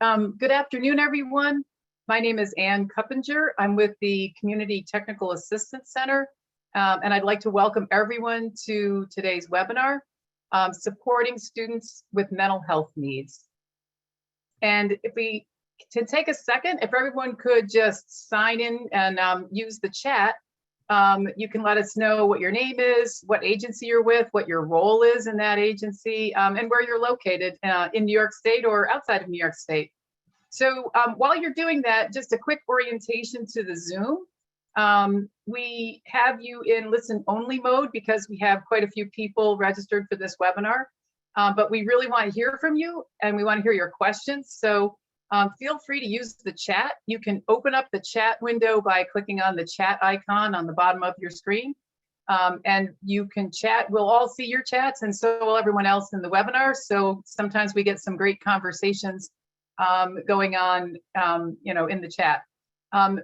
Good afternoon, everyone. My name is Ann Kuppinger. I'm with the Community Technical Assistance Center, and I'd like to welcome everyone to today's webinar, Supporting Students with Mental Health Needs. And to take a second, if everyone could just sign in and use the chat, you can let us know what your name is, what agency you're with, what your role is in that agency, and where you're located in New York State or outside of New York State. So while you're doing that, just a quick orientation to the Zoom. We have you in listen only mode because we have quite a few people registered for this webinar, but we really want to hear from you and we want to hear your questions. So feel free to use the chat. You can open up the chat window by clicking on the chat icon on the bottom of your screen. And you can chat. We'll all see your chats, and so will everyone else in the webinar. So sometimes we get some great conversations going on, in the chat.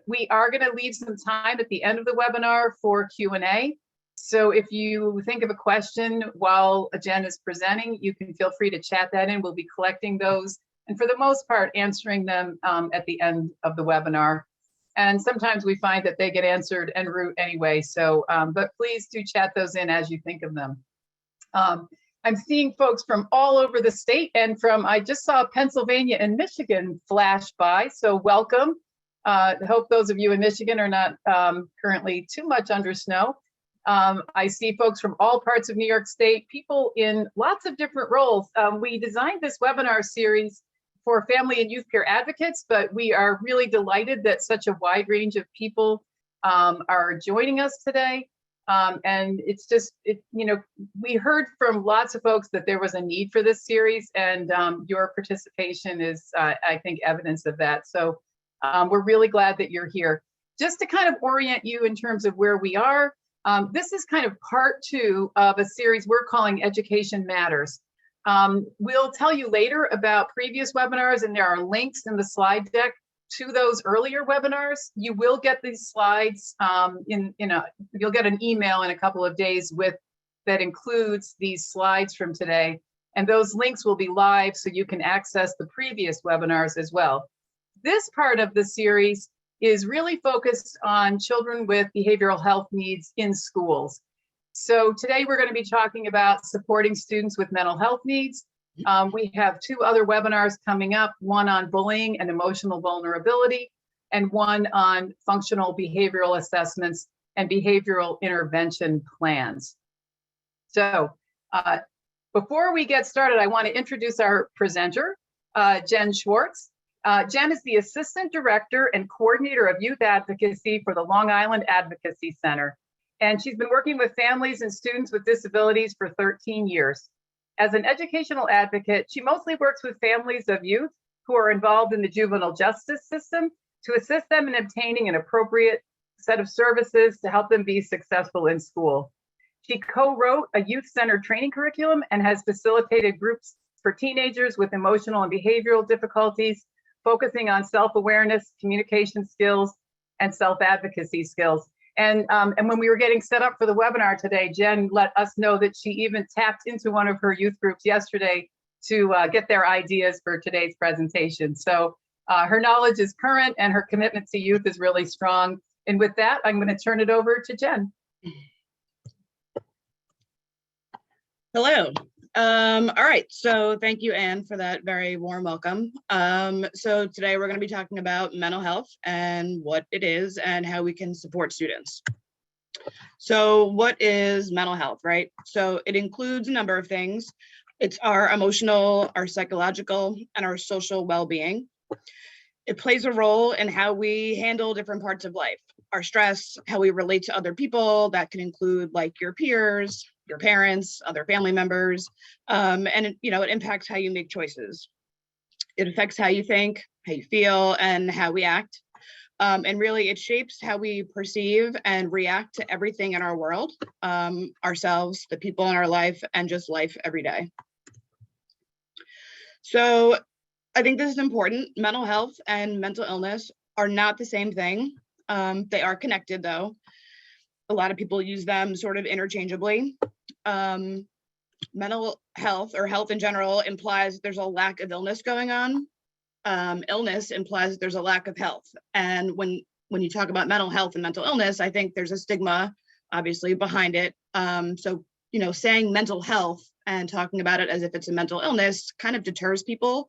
We are going to leave some time at the end of the webinar for Q&A. So if you think of a question while Jen is presenting, you can feel free to chat that in. We'll be collecting those, and for the most part, answering them at the end of the webinar. And sometimes we find that they get answered en route anyway. So, but please do chat those in as you think of them. I'm seeing folks from all over the state, and I just saw Pennsylvania and Michigan flash by, so welcome. I hope those of you in Michigan are not currently too much under snow. I see folks from all parts of New York State, people in lots of different roles. We designed this webinar series for family and youth peer advocates, but we are really delighted that such a wide range of people are joining us today. And it's just, we heard from lots of folks that there was a need for this series, and your participation is, I think, evidence of that. So we're really glad that you're here. Just to kind of orient you in terms of where we are, this is kind of part 2 of a series we're calling Education Matters. We'll tell you later about previous webinars, and there are links in the slide deck to those earlier webinars. You will get these slides you'll get an email in a couple of days that includes these slides from today, and those links will be live so you can access the previous webinars as well. This part of the series is really focused on children with behavioral health needs in schools. So today we're going to be talking about supporting students with mental health needs. We have 2 other webinars coming up, one on bullying and emotional vulnerability, and one on functional behavioral assessments and behavioral intervention plans. So before we get started, I want to introduce our presenter, Jen Schwartz. Jen is the Assistant Director and Coordinator of Youth Advocacy for the Long Island Advocacy Center. And she's been working with families and students with disabilities for 13 years. As an educational advocate, she mostly works with families of youth who are involved in the juvenile justice system to assist them in obtaining an appropriate set of services to help them be successful in school. She co-wrote a youth-centered training curriculum and has facilitated groups for teenagers with emotional and behavioral difficulties, focusing on self-awareness, communication skills, and self-advocacy skills. And when we were getting set up for the webinar today, Jen let us know that she even tapped into one of her youth groups yesterday to get their ideas for today's presentation. So her knowledge is current and her commitment to youth is really strong. And with that, I'm going to turn it over to Jen. Hello. All right, so thank you, Anne, for that very warm welcome. So today we're going to be talking about mental health and what it is and how we can support students. So what is mental health, right? So it includes a number of things. It's our emotional, our psychological, and our social well-being. It plays a role in how we handle different parts of life, our stress, how we relate to other people. That can include like your peers, your parents, other family members, and it impacts how you make choices. It affects how you think, how you feel, and how we act. And really it shapes how we perceive and react to everything in our world, ourselves, the people in our life, and just life every day. So I think this is important. Mental health and mental illness are not the same thing. They are connected though. A lot of people use them sort of interchangeably. Mental health or health in general implies there's a lack of illness going on. illness implies that there's a lack of health. And when you talk about mental health and mental illness, I think there's a stigma, obviously, behind it. So, saying mental health and talking about it as if it's a mental illness kind of deters people,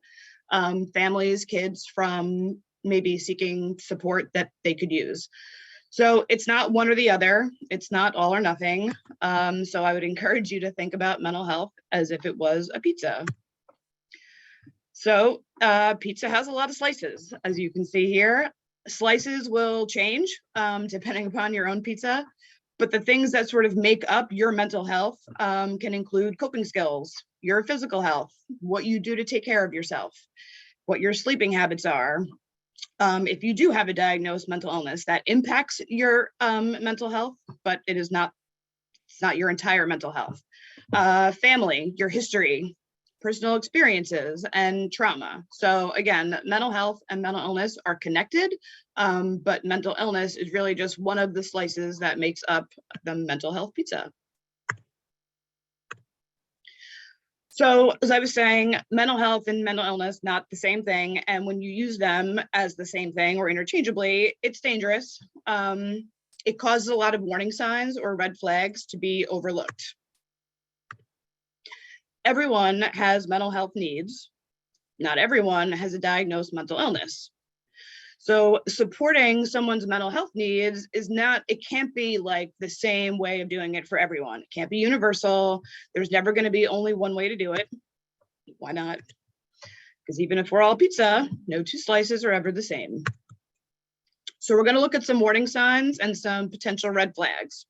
families, kids, from maybe seeking support that they could use. So it's not one or the other. It's not all or nothing. So I would encourage you to think about mental health as if it was a pizza. So pizza has a lot of slices, as you can see here. Slices will change depending upon your own pizza, but the things that sort of make up your mental health can include coping skills, your physical health, what you do to take care of yourself, what your sleeping habits are. If you do have a diagnosed mental illness, that impacts your mental health, but it's not your entire mental health. Family, your history, personal experiences, and trauma. So again, mental health and mental illness are connected, but mental illness is really just one of the slices that makes up the mental health pizza. So as I was saying, mental health and mental illness, not the same thing. And when you use them as the same thing or interchangeably, it's dangerous. It causes a lot of warning signs or red flags to be overlooked. Everyone has mental health needs. Not everyone has a diagnosed mental illness. So supporting someone's mental health needs it can't be like the same way of doing it for everyone. It can't be universal. There's never going to be only one way to do it. Why not? Because even if we're all pizza, no two slices are ever the same. So we're going to look at some warning signs and some potential red flags.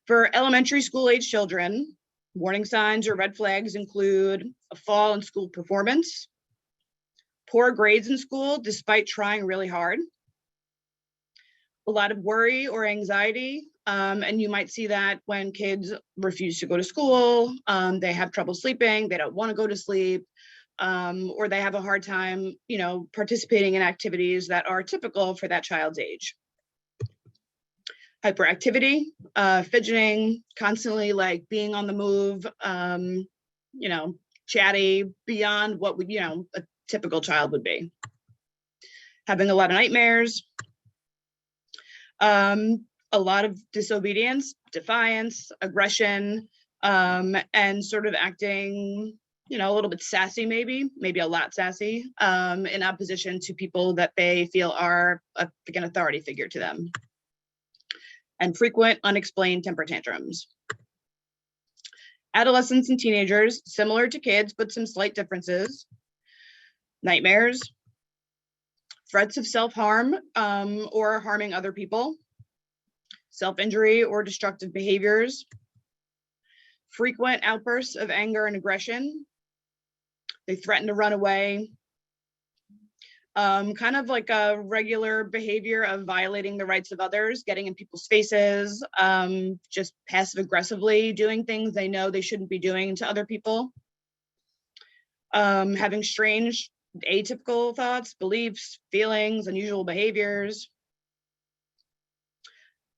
For elementary school age children, warning signs or red flags include a fall in school performance, poor grades in school despite trying really hard, a lot of worry or anxiety, and you might see that when kids refuse to go to school, they have trouble sleeping, they don't want to go to sleep, or they have a hard time, participating in activities that are typical for that child's age. Hyperactivity, fidgeting, constantly like being on the move, chatty beyond what would, a typical child would be. Having a lot of nightmares, a lot of disobedience, defiance, aggression, and sort of acting, a little bit sassy, maybe a lot sassy, in opposition to people that they feel are like an authority figure to them. And frequent unexplained temper tantrums. Adolescents and teenagers, similar to kids, but some slight differences. Nightmares, threats of self-harm or harming other people, self-injury or destructive behaviors, frequent outbursts of anger and aggression. They threaten to run away. Kind of like a regular behavior of violating the rights of others, getting in people's faces, just passive aggressively doing things they know they shouldn't be doing to other people. Having strange, atypical thoughts, beliefs, feelings, unusual behaviors.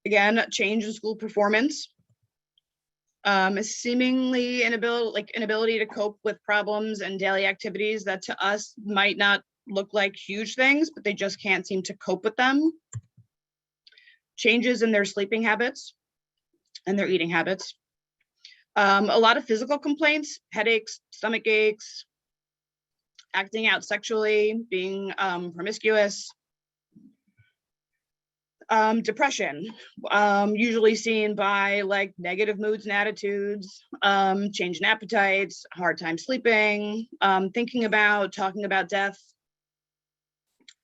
Again, change in school performance. A seemingly inability to cope with problems and daily activities that to us might not look like huge things, but they just can't seem to cope with them. Changes in their sleeping habits and their eating habits. A lot of physical complaints, headaches, stomach aches, acting out sexually, being promiscuous. Depression, usually seen by like negative moods and attitudes, change in appetites, hard time sleeping, thinking about, talking about death,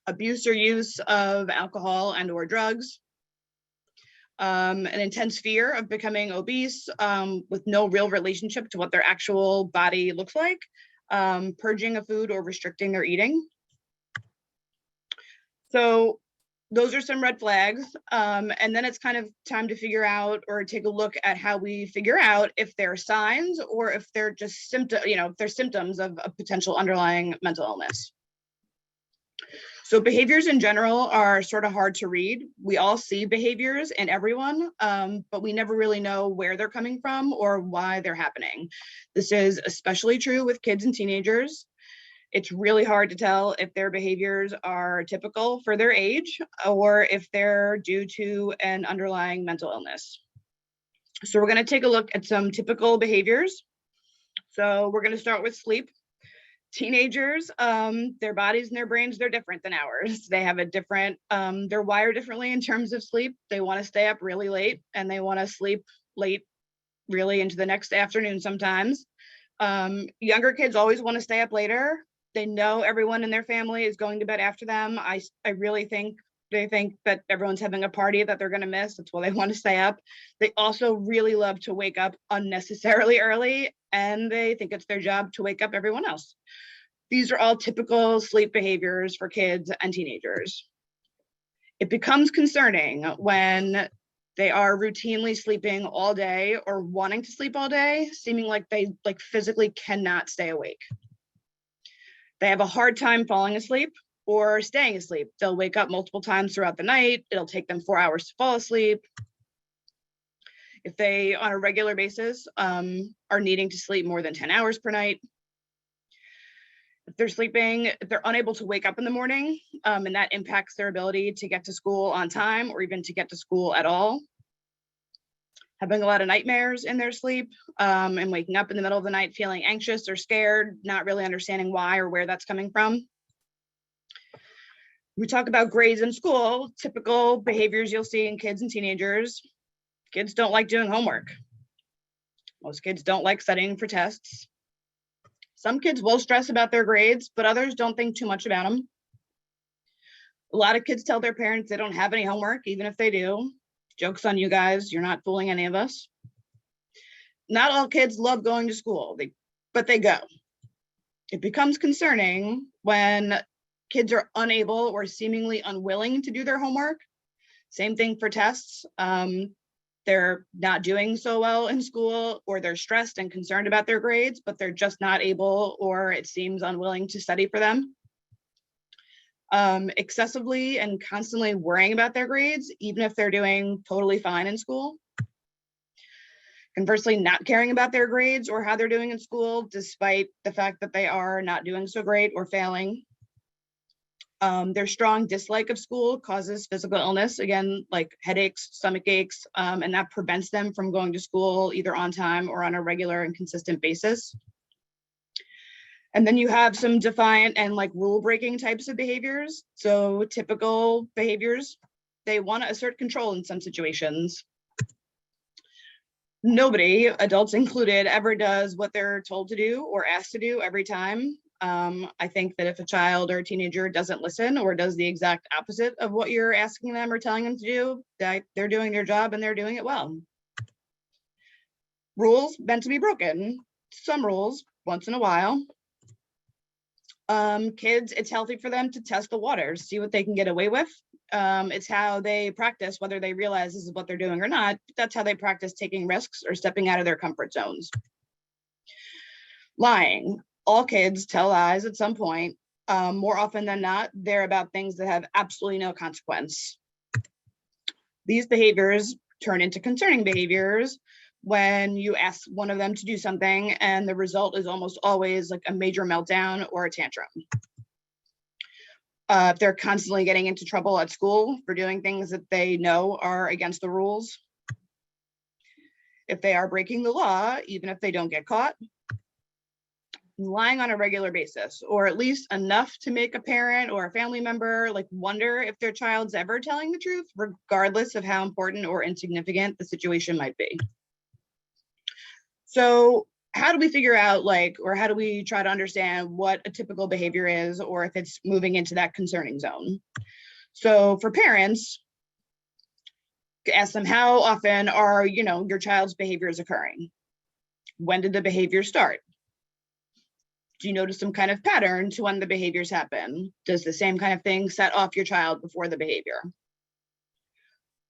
abuse or use of alcohol and or drugs, an intense fear of becoming obese with no real relationship to what their actual body looks like, purging of food or restricting their eating. So those are some red flags. And then it's kind of time to figure out or take a look at how we figure out if they're signs or if they're just symptoms of a potential underlying mental illness. So behaviors in general are sort of hard to read. We all see behaviors in everyone, but we never really know where they're coming from or why they're happening. This is especially true with kids and teenagers. It's really hard to tell if their behaviors are typical for their age or if they're due to an underlying mental illness. So we're going to take a look at some typical behaviors. So we're going to start with sleep. Teenagers, their bodies and their brains, they're different than ours. They have a different, they're wired differently in terms of sleep. They want to stay up really late and they want to sleep late, really into the next afternoon sometimes. Younger kids always want to stay up later. They know everyone in their family is going to bed after them. I really think they think that everyone's having a party that they're going to miss. That's why they want to stay up. They also really love to wake up unnecessarily early, and they think it's their job to wake up everyone else. These are all typical sleep behaviors for kids and teenagers. It becomes concerning when they are routinely sleeping all day or wanting to sleep all day, seeming like they physically cannot stay awake. They have a hard time falling asleep or staying asleep. They'll wake up multiple times throughout the night. It'll take them 4 hours to fall asleep. If they, on a regular basis, are needing to sleep more than 10 hours per night. If they're unable to wake up in the morning, and that impacts their ability to get to school on time or even to get to school at all. Having a lot of nightmares in their sleep, and waking up in the middle of the night feeling anxious or scared, not really understanding why or where that's coming from. We talk about grades in school, typical behaviors you'll see in kids and teenagers. Kids don't like doing homework. Most kids don't like studying for tests. Some kids will stress about their grades, but others don't think too much about them. A lot of kids tell their parents they don't have any homework, even if they do. Joke's on you guys, you're not fooling any of us. Not all kids love going to school, but they go. It becomes concerning when kids are unable or seemingly unwilling to do their homework. Same thing for tests. They're not doing so well in school, or they're stressed and concerned about their grades, but they're just not able, or it seems unwilling to study for them. Excessively and constantly worrying about their grades, even if they're doing totally fine in school. Conversely, not caring about their grades or how they're doing in school, despite the fact that they are not doing so great or failing. Their strong dislike of school causes physical illness, again, like headaches, stomach aches, and that prevents them from going to school either on time or on a regular and consistent basis. And then you have some defiant and rule-breaking types of behaviors. So typical behaviors, they want to assert control in some situations. Nobody, adults included, ever does what they're told to do or asked to do every time. I think that if a child or a teenager doesn't listen or does the exact opposite of what you're asking them or telling them to do, that they're doing their job and they're doing it well. Rules meant to be broken. Some rules, once in a while. Kids, it's healthy for them to test the waters, see what they can get away with. It's how they practice, whether they realize this is what they're doing or not. That's how they practice taking risks or stepping out of their comfort zones. Lying. All kids tell lies at some point. More often than not, they're about things that have absolutely no consequence. These behaviors turn into concerning behaviors when you ask one of them to do something and the result is almost always like a major meltdown or a tantrum. If they're constantly getting into trouble at school for doing things that they know are against the rules. If they are breaking the law, even if they don't get caught. Lying on a regular basis, or at least enough to make a parent or a family member wonder if their child's ever telling the truth, regardless of how important or insignificant the situation might be. So how do we figure out or how do we try to understand what a typical behavior is, or if it's moving into that concerning zone? So for parents, ask them, how often are your child's behaviors occurring? When did the behavior start? Do you notice some kind of pattern to when the behaviors happen? Does the same kind of thing set off your child before the behavior?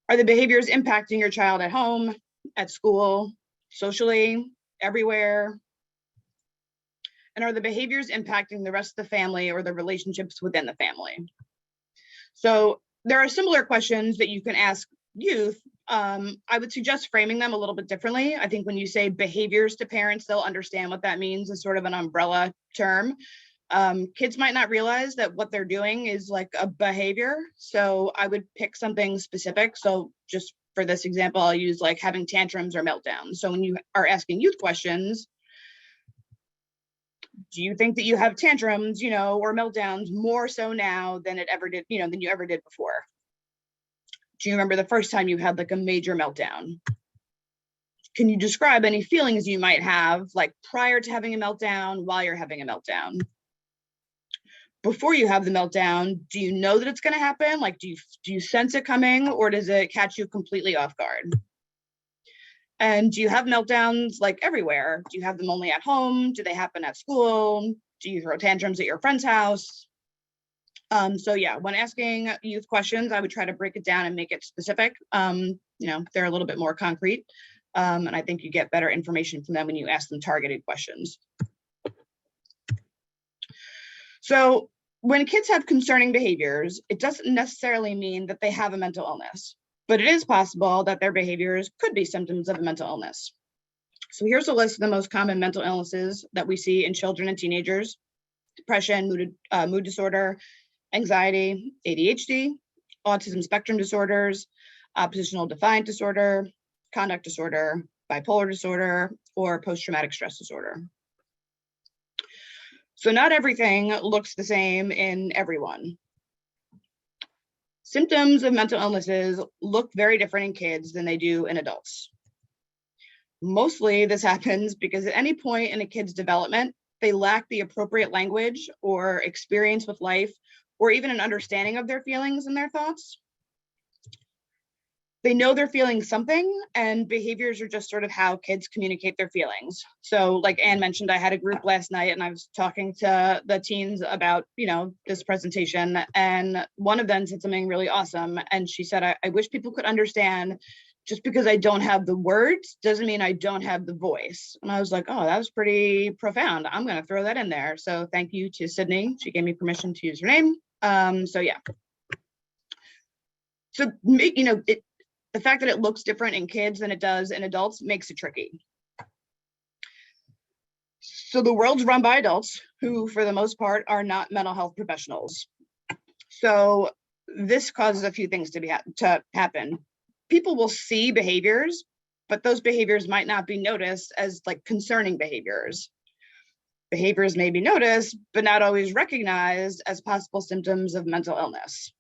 Are the behaviors impacting your child at home, at school, socially, everywhere? And are the behaviors impacting the rest of the family or the relationships within the family? So there are similar questions that you can ask youth. I would suggest framing them a little bit differently. I think when you say behaviors to parents, they'll understand what that means as sort of an umbrella term. Kids might not realize that what they're doing is like a behavior. So I would pick something specific. So just for this example, I'll use like having tantrums or meltdowns. So when you are asking youth questions, do you think that you have tantrums, or meltdowns more so now than it ever did, than you ever did before? Do you remember the first time you had like a major meltdown? Can you describe any feelings you might have like prior to having a meltdown, while you're having a meltdown? Before you have the meltdown, do you know that it's going to happen? Like, do you sense it coming, or does it catch you completely off guard? And do you have meltdowns like everywhere? Do you have them only at home? Do they happen at school? Do you throw tantrums at your friend's house? So yeah, when asking youth questions, I would try to break it down and make it specific. They're a little bit more concrete. And I think you get better information from them when you ask them targeted questions. So when kids have concerning behaviors, it doesn't necessarily mean that they have a mental illness, but it is possible that their behaviors could be symptoms of a mental illness. So here's a list of the most common mental illnesses that we see in children and teenagers: depression, mood disorder, anxiety, ADHD, autism spectrum disorders, oppositional defiant disorder, conduct disorder, bipolar disorder, or post-traumatic stress disorder. So not everything looks the same in everyone. Symptoms of mental illnesses look very different in kids than they do in adults. Mostly this happens because at any point in a kid's development, they lack the appropriate language or experience with life, or even an understanding of their feelings and their thoughts. They know they're feeling something, and behaviors are just sort of how kids communicate their feelings. So like Anne mentioned, I had a group last night and I was talking to the teens about, this presentation, and one of them said something really awesome. And she said, I wish people could understand, just because I don't have the words doesn't mean I don't have the voice. And I was like, oh, that was pretty profound. I'm going to throw that in there. So thank you to Sydney. She gave me permission to use her name. So yeah. So, the fact that it looks different in kids than it does in adults makes it tricky. So the world's run by adults who, for the most part, are not mental health professionals. So this causes a few things to happen. People will see behaviors, but those behaviors might not be noticed as like concerning behaviors. Behaviors may be noticed, but not always recognized as possible symptoms of mental illness.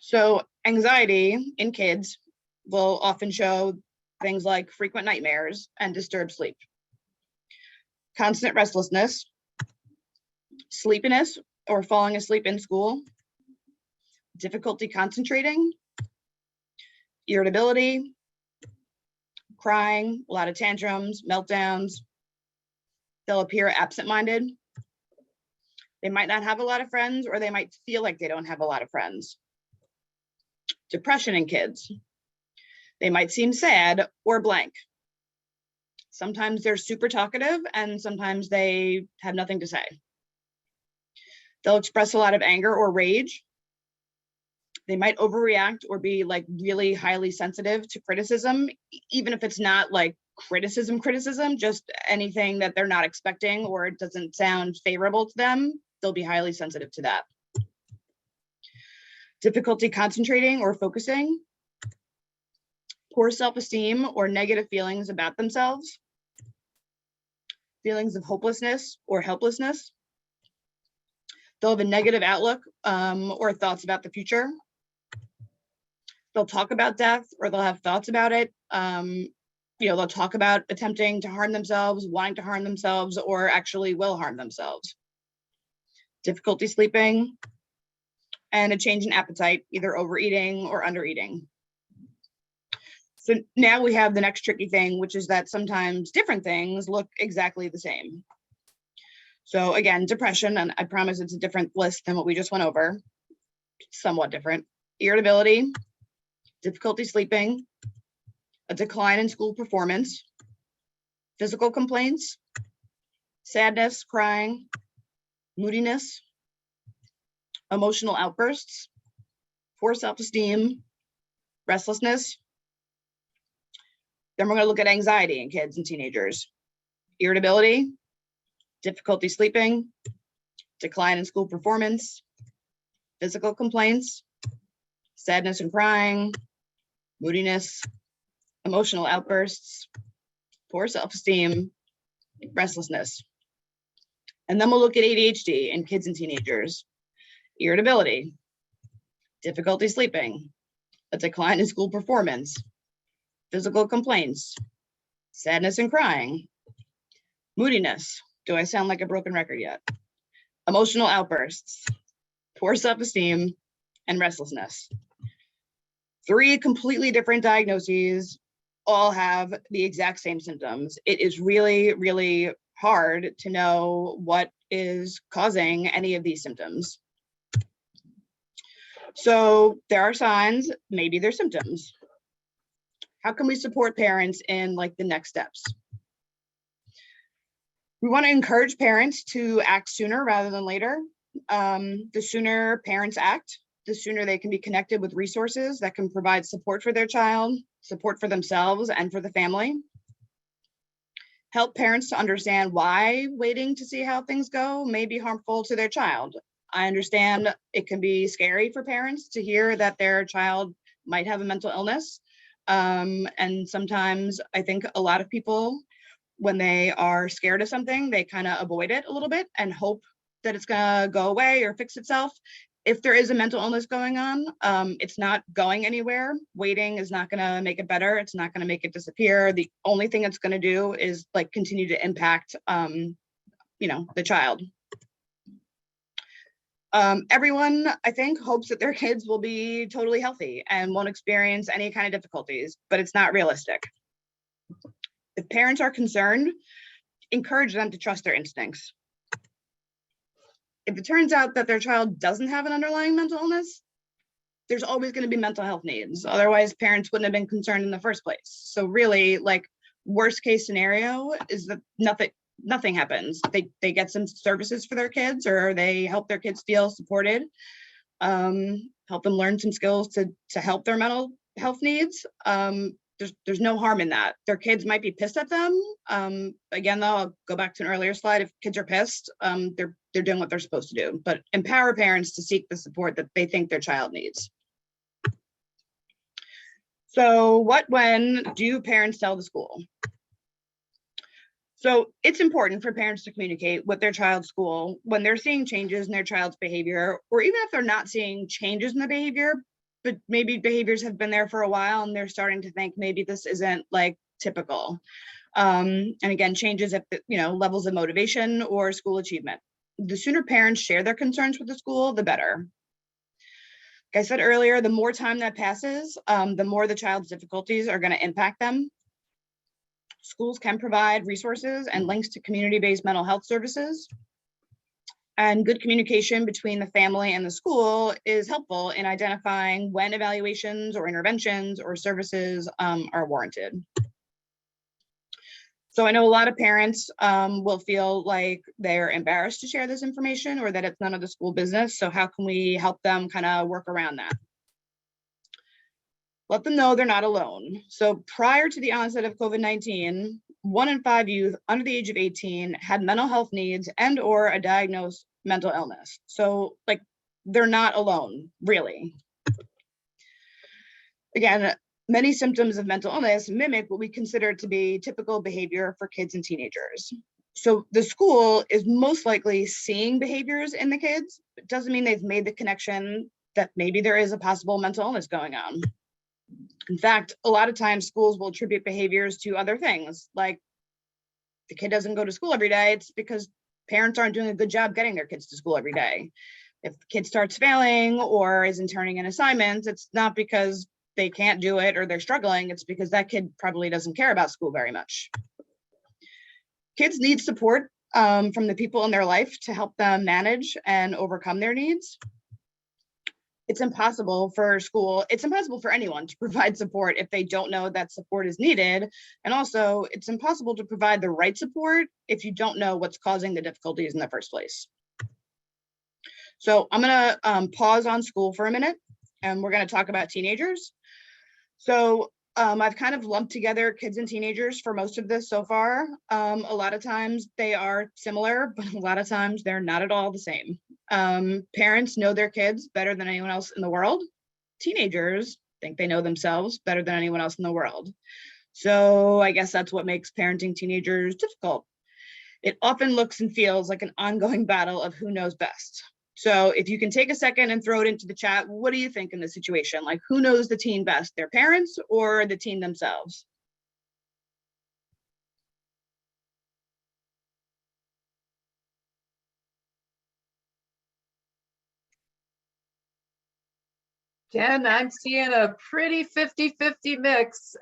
So anxiety in kids will often show things like frequent nightmares and disturbed sleep, constant restlessness, sleepiness or falling asleep in school, difficulty concentrating, irritability, crying, a lot of tantrums, meltdowns. They'll appear absent-minded. They might not have a lot of friends, or they might feel like they don't have a lot of friends. Depression in kids. They might seem sad or blank. Sometimes they're super talkative and sometimes they have nothing to say. They'll express a lot of anger or rage. They might overreact or be like really highly sensitive to criticism, even if it's not like criticism, just anything that they're not expecting or it doesn't sound favorable to them, they'll be highly sensitive to that. Difficulty concentrating or focusing, poor self-esteem or negative feelings about themselves, feelings of hopelessness or helplessness. They'll have a negative outlook or thoughts about the future. They'll talk about death or they'll have thoughts about it. They'll talk about attempting to harm themselves, wanting to harm themselves, or actually will harm themselves. Difficulty sleeping, and a change in appetite, either overeating or undereating. So now we have the next tricky thing, which is that sometimes different things look exactly the same. So again, depression, and I promise it's a different list than what we just went over, somewhat different. Irritability, difficulty sleeping, a decline in school performance, physical complaints, sadness, crying, moodiness, emotional outbursts, poor self-esteem, restlessness. Then we're going to look at anxiety in kids and teenagers, irritability, difficulty sleeping, decline in school performance, physical complaints, sadness and crying, moodiness, emotional outbursts, poor self-esteem, restlessness. And then we'll look at ADHD in kids and teenagers, irritability, difficulty sleeping, a decline in school performance, physical complaints, sadness and crying, moodiness. Do I sound like a broken record yet? Emotional outbursts, poor self-esteem, and restlessness. 3 completely different diagnoses, all have the exact same symptoms. It is really, really hard to know what is causing any of these symptoms. So there are signs, maybe they're symptoms. How can we support parents in like the next steps? We want to encourage parents to act sooner rather than later. The sooner parents act, the sooner they can be connected with resources that can provide support for their child, support for themselves and for the family. Help parents to understand why waiting to see how things go may be harmful to their child. I understand it can be scary for parents to hear that their child might have a mental illness. And sometimes I think a lot of people, when they are scared of something, they kind of avoid it a little bit and hope that it's gonna go away or fix itself. If there is a mental illness going on, it's not going anywhere. Waiting is not gonna make it better. It's not gonna make it disappear. The only thing it's gonna do is like continue to impact, the child. Everyone, I think, hopes that their kids will be totally healthy and won't experience any kind of difficulties, but it's not realistic. If parents are concerned, encourage them to trust their instincts. If it turns out that their child doesn't have an underlying mental illness, there's always going to be mental health needs. Otherwise, parents wouldn't have been concerned in the first place. So really, like, worst case scenario is that nothing happens. They get some services for their kids, or they help their kids feel supported, help them learn some skills to help their mental health needs. There's no harm in that. Their kids might be pissed at them. Again, though, I'll go back to an earlier slide. If kids are pissed, they're doing what they're supposed to do. But empower parents to seek the support that they think their child needs. So when do parents tell the school? So it's important for parents to communicate with their child's school when they're seeing changes in their child's behavior, or even if they're not seeing changes in the behavior, but maybe behaviors have been there for a while and they're starting to think maybe this isn't like typical. And again, changes at levels of motivation or school achievement. The sooner parents share their concerns with the school, the better. Like I said earlier, the more time that passes, the more the child's difficulties are going to impact them. Schools can provide resources and links to community-based mental health services. And good communication between the family and the school is helpful in identifying when evaluations or interventions or services are warranted. So I know a lot of parents will feel like they're embarrassed to share this information or that it's none of the school business. So how can we help them kind of work around that? Let them know they're not alone. So prior to the onset of COVID-19, 1 in 5 youth under the age of 18 had mental health needs and or a diagnosed mental illness. So like, they're not alone, really. Again, many symptoms of mental illness mimic what we consider to be typical behavior for kids and teenagers. So the school is most likely seeing behaviors in the kids, but doesn't mean they've made the connection that maybe there is a possible mental illness going on. In fact, a lot of times schools will attribute behaviors to other things, like the kid doesn't go to school every day, it's because parents aren't doing a good job getting their kids to school every day. If the kid starts failing or isn't turning in assignments, it's not because they can't do it or they're struggling, it's because that kid probably doesn't care about school very much. Kids need support from the people in their life to help them manage and overcome their needs. It's impossible for anyone to provide support if they don't know that support is needed. And also, it's impossible to provide the right support if you don't know what's causing the difficulties in the first place. So I'm gonna pause on school for a minute, and we're gonna talk about teenagers. So I've kind of lumped together kids and teenagers for most of this so far. A lot of times they are similar, but a lot of times they're not at all the same. Parents know their kids better than anyone else in the world. Teenagers think they know themselves better than anyone else in the world. So I guess that's what makes parenting teenagers difficult. It often looks and feels like an ongoing battle of who knows best. So if you can take a second and throw it into the chat, what do you think in this situation? Like, who knows the teen best, their parents or the teen themselves? Jen, I'm seeing a pretty 50-50 mix.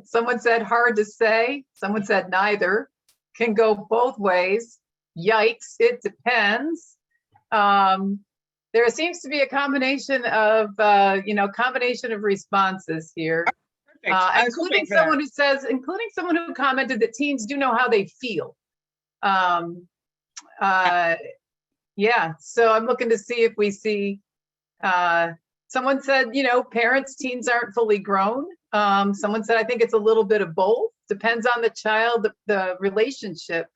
Someone said hard to say. Someone said neither. Can go both ways. Yikes, it depends. There seems to be a combination of, combination of responses here. Including someone who says, including someone who commented that teens do know how they feel. Yeah, so I'm looking to see if we see, someone said, parents, teens aren't fully grown. Someone said, I think it's a little bit of both. Depends on the child, the relationship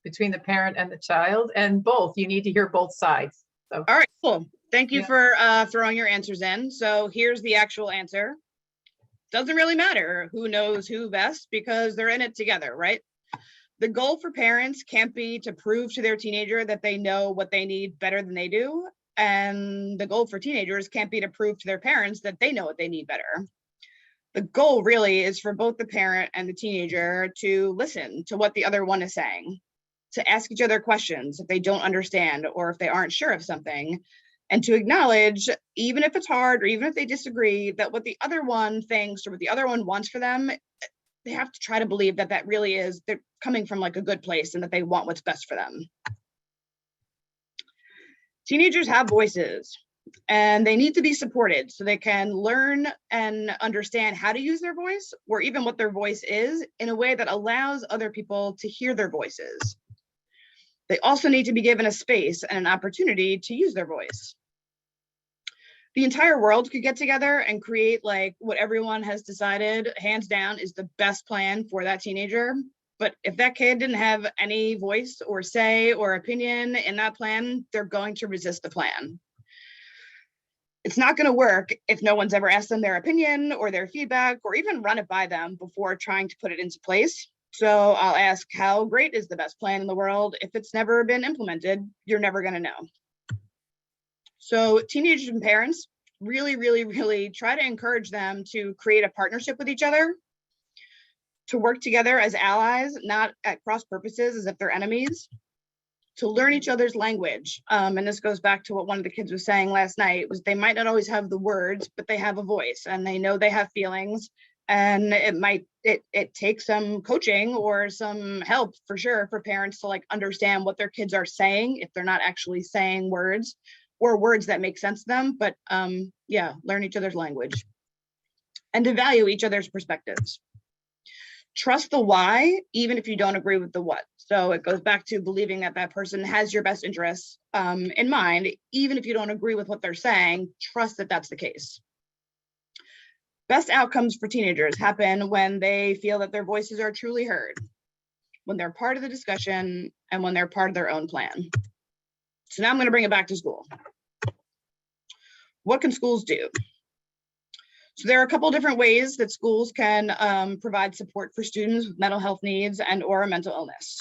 between the parent and the child, and both. You need to hear both sides. So. All right, cool. Thank you for throwing your answers in. So here's the actual answer. Doesn't really matter who knows who best because they're in it together, right? The goal for parents can't be to prove to their teenager that they know what they need better than they do. And the goal for teenagers can't be to prove to their parents that they know what they need better. The goal really is for both the parent and the teenager to listen to what the other one is saying, to ask each other questions if they don't understand or if they aren't sure of something, and to acknowledge, even if it's hard or even if they disagree, that what the other one thinks or what the other one wants for them, they have to try to believe that that really is, they're coming from like a good place and that they want what's best for them. Teenagers have voices and they need to be supported so they can learn and understand how to use their voice or even what their voice is in a way that allows other people to hear their voices. They also need to be given a space and an opportunity to use their voice. The entire world could get together and create like what everyone has decided, hands down, is the best plan for that teenager. But if that kid didn't have any voice or say or opinion in that plan, they're going to resist the plan. It's not going to work if no one's ever asked them their opinion or their feedback or even run it by them before trying to put it into place. So I'll ask, how great is the best plan in the world? If it's never been implemented, you're never going to know. So teenagers and parents really try to encourage them to create a partnership with each other, to work together as allies, not at cross purposes as if they're enemies, to learn each other's language. And this goes back to what one of the kids was saying last night, was they might not always have the words, but they have a voice and they know they have feelings. And it takes some coaching or some help for sure for parents to like understand what their kids are saying if they're not actually saying words or words that make sense to them, but learn each other's language and to value each other's perspectives. Trust the why, even if you don't agree with the what. So it goes back to believing that that person has your best interests in mind, even if you don't agree with what they're saying, trust that that's the case. Best outcomes for teenagers happen when they feel that their voices are truly heard, when they're part of the discussion, and when they're part of their own plan. So now I'm going to bring it back to school. What can schools do? So there are a couple different ways that schools can provide support for students with mental health needs and or mental illness.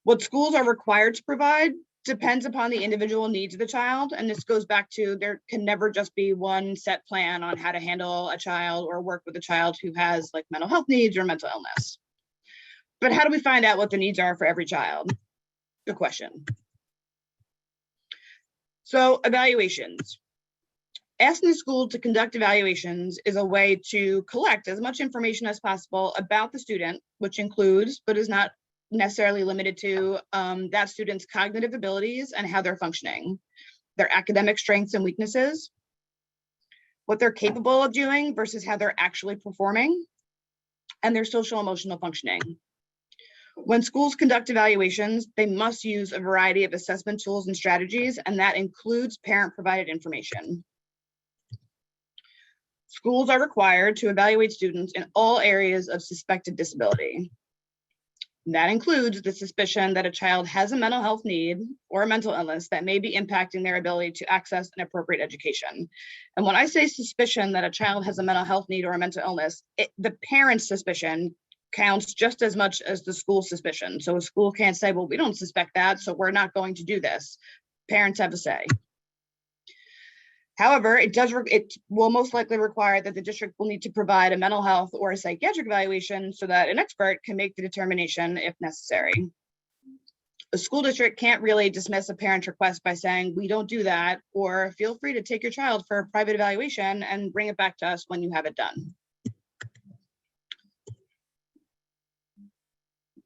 What schools are required to provide depends upon the individual needs of the child. And this goes back to there can never just be one set plan on how to handle a child or work with a child who has like mental health needs or mental illness. But how do we find out what the needs are for every child? Good question. So evaluations. Asking the school to conduct evaluations is a way to collect as much information as possible about the student, which includes, but is not necessarily limited to, that student's cognitive abilities and how they're functioning, their academic strengths and weaknesses, what they're capable of doing versus how they're actually performing, and their social emotional functioning. When schools conduct evaluations, they must use a variety of assessment tools and strategies, and that includes parent-provided information. Schools are required to evaluate students in all areas of suspected disability. That includes the suspicion that a child has a mental health need or a mental illness that may be impacting their ability to access an appropriate education. And when I say suspicion that a child has a mental health need or a mental illness, the parent's suspicion counts just as much as the school suspicion. So a school can't say, well, we don't suspect that, so we're not going to do this. Parents have a say. However, it will most likely require that the district will need to provide a mental health or a psychiatric evaluation so that an expert can make the determination if necessary. A school district can't really dismiss a parent's request by saying, we don't do that, or feel free to take your child for a private evaluation and bring it back to us when you have it done.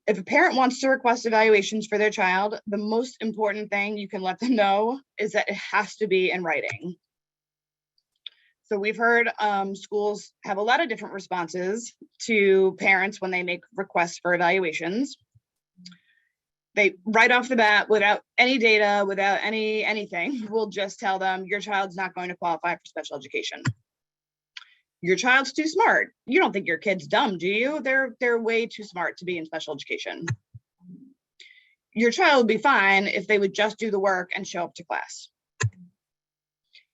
If a parent wants to request evaluations for their child, the most important thing you can let them know is that it has to be in writing. So we've heard schools have a lot of different responses to parents when they make requests for evaluations. They right off the bat, without any data, without anything, will just tell them your child's not going to qualify for special education. Your child's too smart. You don't think your kid's dumb, do you? They're way too smart to be in special education. Your child would be fine if they would just do the work and show up to class.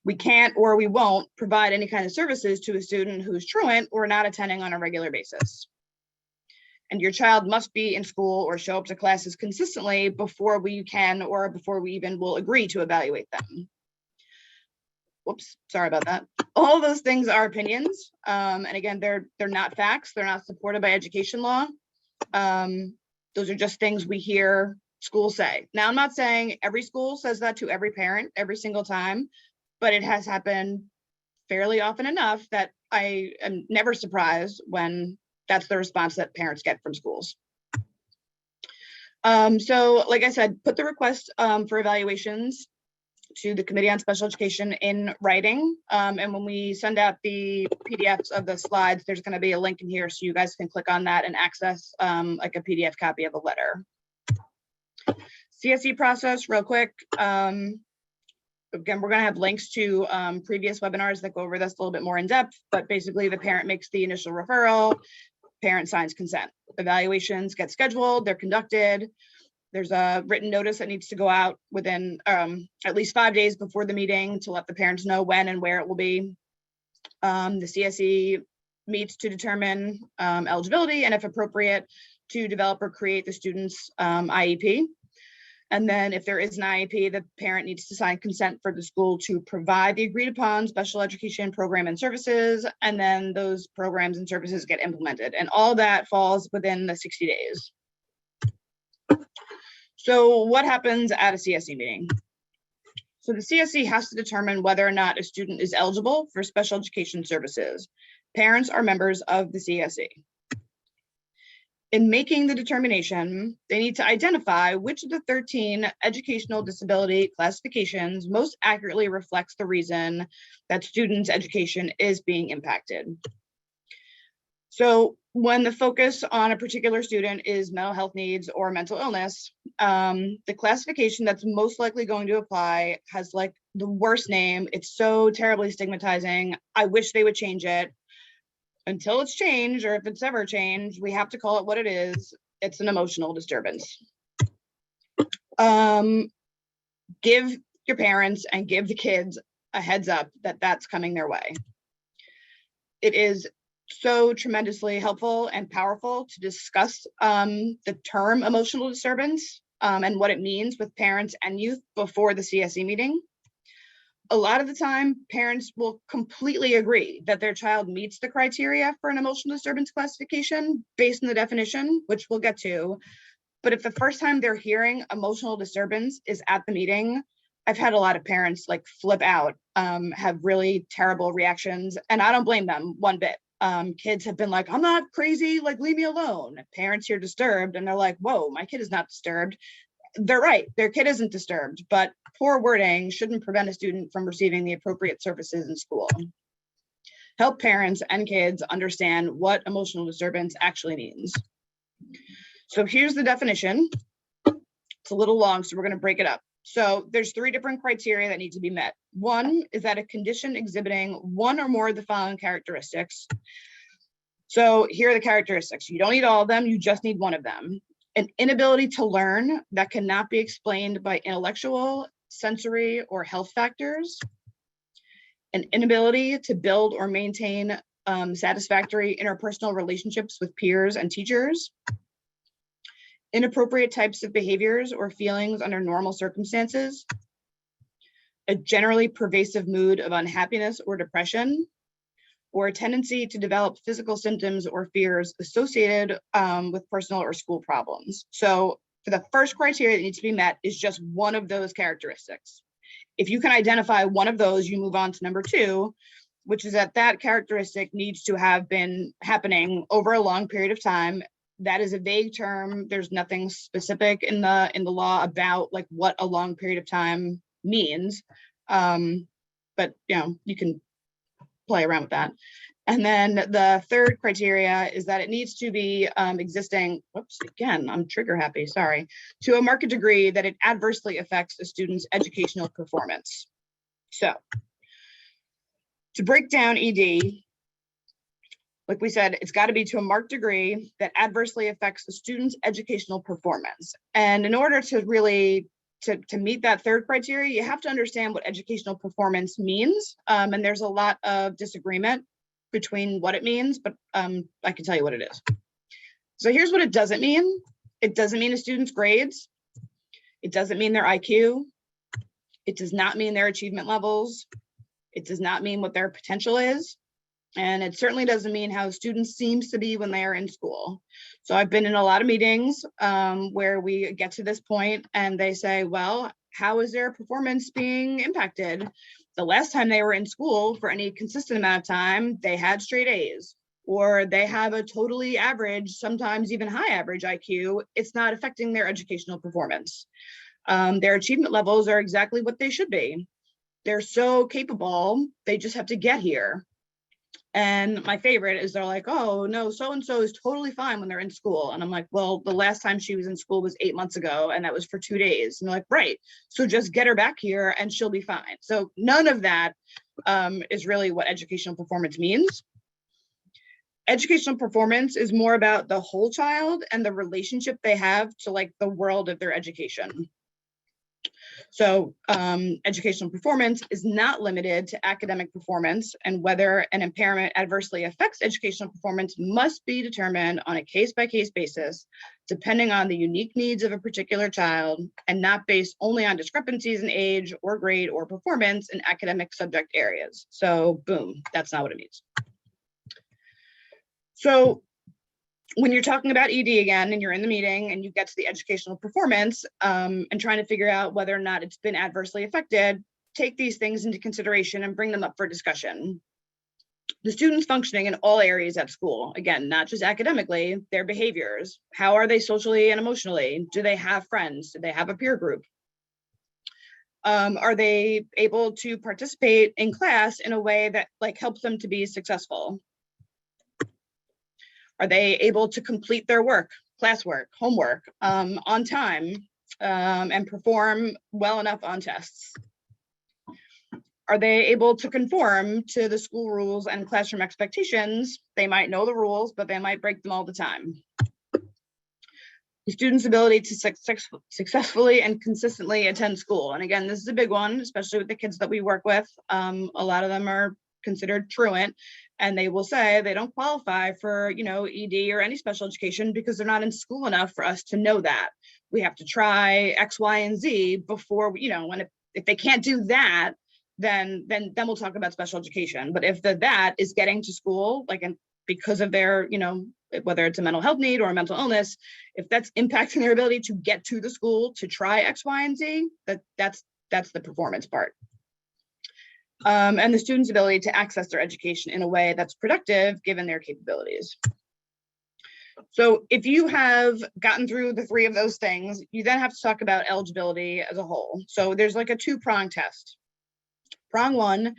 We can't or we won't provide any kind of services to a student who's truant or not attending on a regular basis. And your child must be in school or show up to classes consistently before we can or before we even will agree to evaluate them. Whoops, sorry about that. All those things are opinions. And again, they're not facts. They're not supported by education law. Those are just things we hear schools say. Now, I'm not saying every school says that to every parent every single time, but it has happened fairly often enough that I am never surprised when that's the response that parents get from schools. So like I said, put the request for evaluations to the Committee on Special Education in writing. And when we send out the PDFs of the slides, there's going to be a link in here so you guys can click on that and access like a PDF copy of the letter. CSE process, real quick. Again, we're going to have links to previous webinars that go over this a little bit more in depth, but basically the parent makes the initial referral, parent signs consent. Evaluations get scheduled, they're conducted. There's a written notice that needs to go out within at least 5 days before the meeting to let the parents know when and where it will be. The CSE meets to determine eligibility and if appropriate to develop or create the student's IEP. And then if there is an IEP, the parent needs to sign consent for the school to provide the agreed upon special education program and services. And then those programs and services get implemented. And all that falls within the 60 days. So what happens at a CSE meeting? So the CSE has to determine whether or not a student is eligible for special education services. Parents are members of the CSE. In making the determination, they need to identify which of the 13 educational disability classifications most accurately reflects the reason that students' education is being impacted. So when the focus on a particular student is mental health needs or mental illness, the classification that's most likely going to apply has like the worst name. It's so terribly stigmatizing. I wish they would change it. Until it's changed, or if it's ever changed, we have to call it what it is. It's an emotional disturbance. Give your parents and give the kids a heads up that that's coming their way. It is so tremendously helpful and powerful to discuss the term emotional disturbance and what it means with parents and youth before the CSE meeting. A lot of the time, parents will completely agree that their child meets the criteria for an emotional disturbance classification based on the definition, which we'll get to. But if the first time they're hearing emotional disturbance is at the meeting, I've had a lot of parents like flip out, have really terrible reactions, and I don't blame them one bit. Kids have been like, I'm not crazy, like leave me alone. Parents hear disturbed and they're like, whoa, my kid is not disturbed. They're right, their kid isn't disturbed, but poor wording shouldn't prevent a student from receiving the appropriate services in school. Help parents and kids understand what emotional disturbance actually means. So here's the definition. It's a little long, so we're going to break it up. So there's 3 different criteria that need to be met. One is that a condition exhibiting one or more of the following characteristics. So here are the characteristics. You don't need all of them, you just need one of them. An inability to learn that cannot be explained by intellectual, sensory, or health factors. An inability to build or maintain satisfactory interpersonal relationships with peers and teachers. Inappropriate types of behaviors or feelings under normal circumstances. A generally pervasive mood of unhappiness or depression, or a tendency to develop physical symptoms or fears associated with personal or school problems. So for the first criteria that needs to be met is just one of those characteristics. If you can identify one of those, you move on to number 2, which is that that characteristic needs to have been happening over a long period of time. That is a vague term. There's nothing specific in the law about like what a long period of time means. But you can play around with that. And then the third criteria is that it needs to be existing, whoops, again, I'm trigger happy, sorry, to a marked degree that it adversely affects a student's educational performance. So to break down ED, like we said, it's got to be to a marked degree that adversely affects the student's educational performance. And in order to really to meet that third criteria, you have to understand what educational performance means. And there's a lot of disagreement between what it means, but I can tell you what it is. So here's what it doesn't mean. It doesn't mean a student's grades. It doesn't mean their IQ. It does not mean their achievement levels. It does not mean what their potential is. And it certainly doesn't mean how students seems to be when they are in school. So I've been in a lot of meetings where we get to this point and they say, well, how is their performance being impacted? The last time they were in school for any consistent amount of time, they had straight A's, or they have a totally average, sometimes even high average IQ. It's not affecting their educational performance. Their achievement levels are exactly what they should be. They're so capable, they just have to get here. And my favorite is they're like, oh no, so-and-so is totally fine when they're in school. And I'm like, well, the last time she was in school was 8 months ago, and that was for 2 days. And they're like, right, so just get her back here and she'll be fine. So none of that is really what educational performance means. Educational performance is more about the whole child and the relationship they have to like the world of their education. So educational performance is not limited to academic performance, and whether an impairment adversely affects educational performance must be determined on a case-by-case basis, depending on the unique needs of a particular child, and not based only on discrepancies in age or grade or performance in academic subject areas. So boom, that's not what it means. So when you're talking about ED again, and you're in the meeting and you get to the educational performance and trying to figure out whether or not it's been adversely affected, take these things into consideration and bring them up for discussion. The students functioning in all areas at school, again, not just academically, their behaviors. How are they socially and emotionally? Do they have friends? Do they have a peer group? Are they able to participate in class in a way that like helps them to be successful? Are they able to complete their work, classwork, homework on time and perform well enough on tests? Are they able to conform to the school rules and classroom expectations? They might know the rules, but they might break them all the time. The student's ability to successfully and consistently attend school. And again, this is a big one, especially with the kids that we work with. A lot of them are considered truant, and they will say they don't qualify for, ED or any special education because they're not in school enough for us to know that. We have to try X, Y, and Z before, when if they can't do that, then we'll talk about special education. But if that is getting to school, like, and because of their, whether it's a mental health need or a mental illness, if that's impacting their ability to get to the school to try X, Y, and Z, that's the performance part. And the student's ability to access their education in a way that's productive given their capabilities. So if you have gotten through the 3 of those things, you then have to talk about eligibility as a whole. So there's like a 2-prong test. Prong 1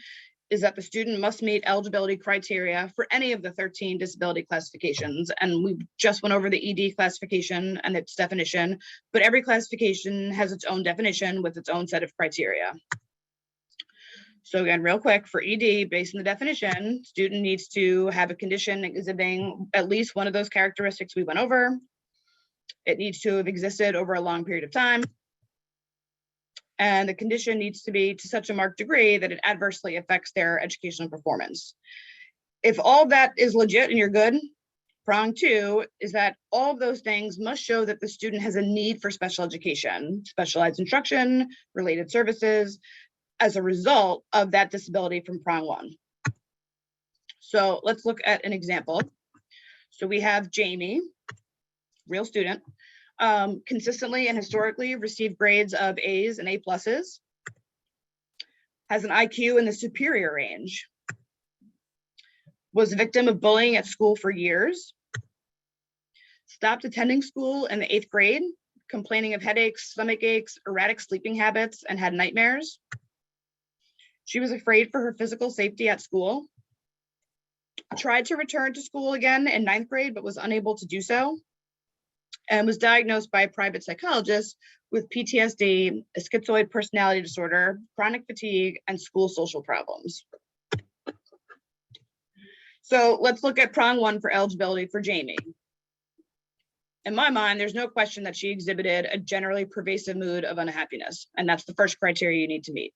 is that the student must meet eligibility criteria for any of the 13 disability classifications. And we just went over the ED classification and its definition, but every classification has its own definition with its own set of criteria. So again, real quick, for ED, based on the definition, student needs to have a condition exhibiting at least one of those characteristics we went over. It needs to have existed over a long period of time. And the condition needs to be to such a marked degree that it adversely affects their educational performance. If all that is legit and you're good, prong 2 is that all of those things must show that the student has a need for special education, specialized instruction, related services, as a result of that disability from prong 1. So let's look at an example. So we have Jamie, real student, consistently and historically received grades of A's and A+, has an IQ in the superior range, was a victim of bullying at school for years, stopped attending school in the 8th grade, complaining of headaches, stomach aches, erratic sleeping habits, and had nightmares. She was afraid for her physical safety at school, tried to return to school again in 9th grade, but was unable to do so, and was diagnosed by a private psychologist with PTSD, a schizoid personality disorder, chronic fatigue, and school social problems. So let's look at prong 1 for eligibility for Jamie. In my mind, there's no question that she exhibited a generally pervasive mood of unhappiness, and that's the first criteria you need to meet.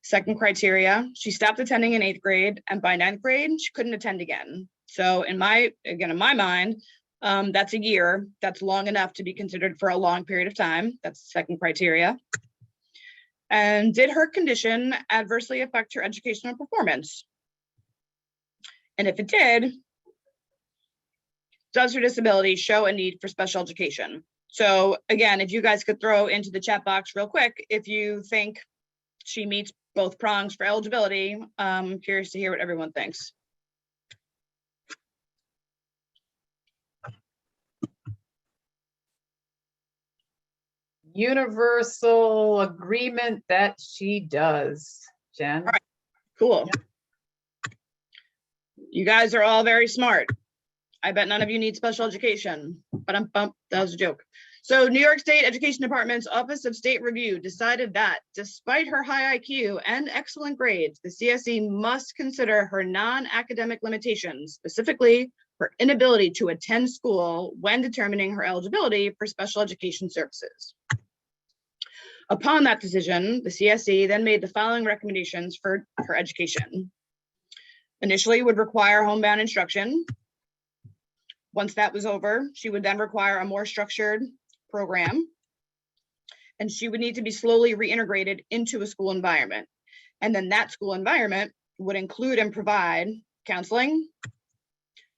Second criteria, she stopped attending in 8th grade, and by 9th grade, she couldn't attend again. So in my mind, that's a year. That's long enough to be considered for a long period of time. That's the second criteria. And did her condition adversely affect her educational performance? And if it did, does her disability show a need for special education? So again, if you guys could throw into the chat box real quick, if you think she meets both prongs for eligibility, I'm curious to hear what everyone thinks. Universal agreement that she does, Jen. All right, cool. Yeah. You guys are all very smart. I bet none of you need special education, but that was a joke. So New York State Education Department's Office of State Review decided that despite her high IQ and excellent grades, the CSE must consider her non-academic limitations, specifically her inability to attend school when determining her eligibility for special education services. Upon that decision, the CSE then made the following recommendations for her education. Initially, would require homebound instruction. Once that was over, she would then require a more structured program, and she would need to be slowly reintegrated into a school environment. And then that school environment would include and provide counseling,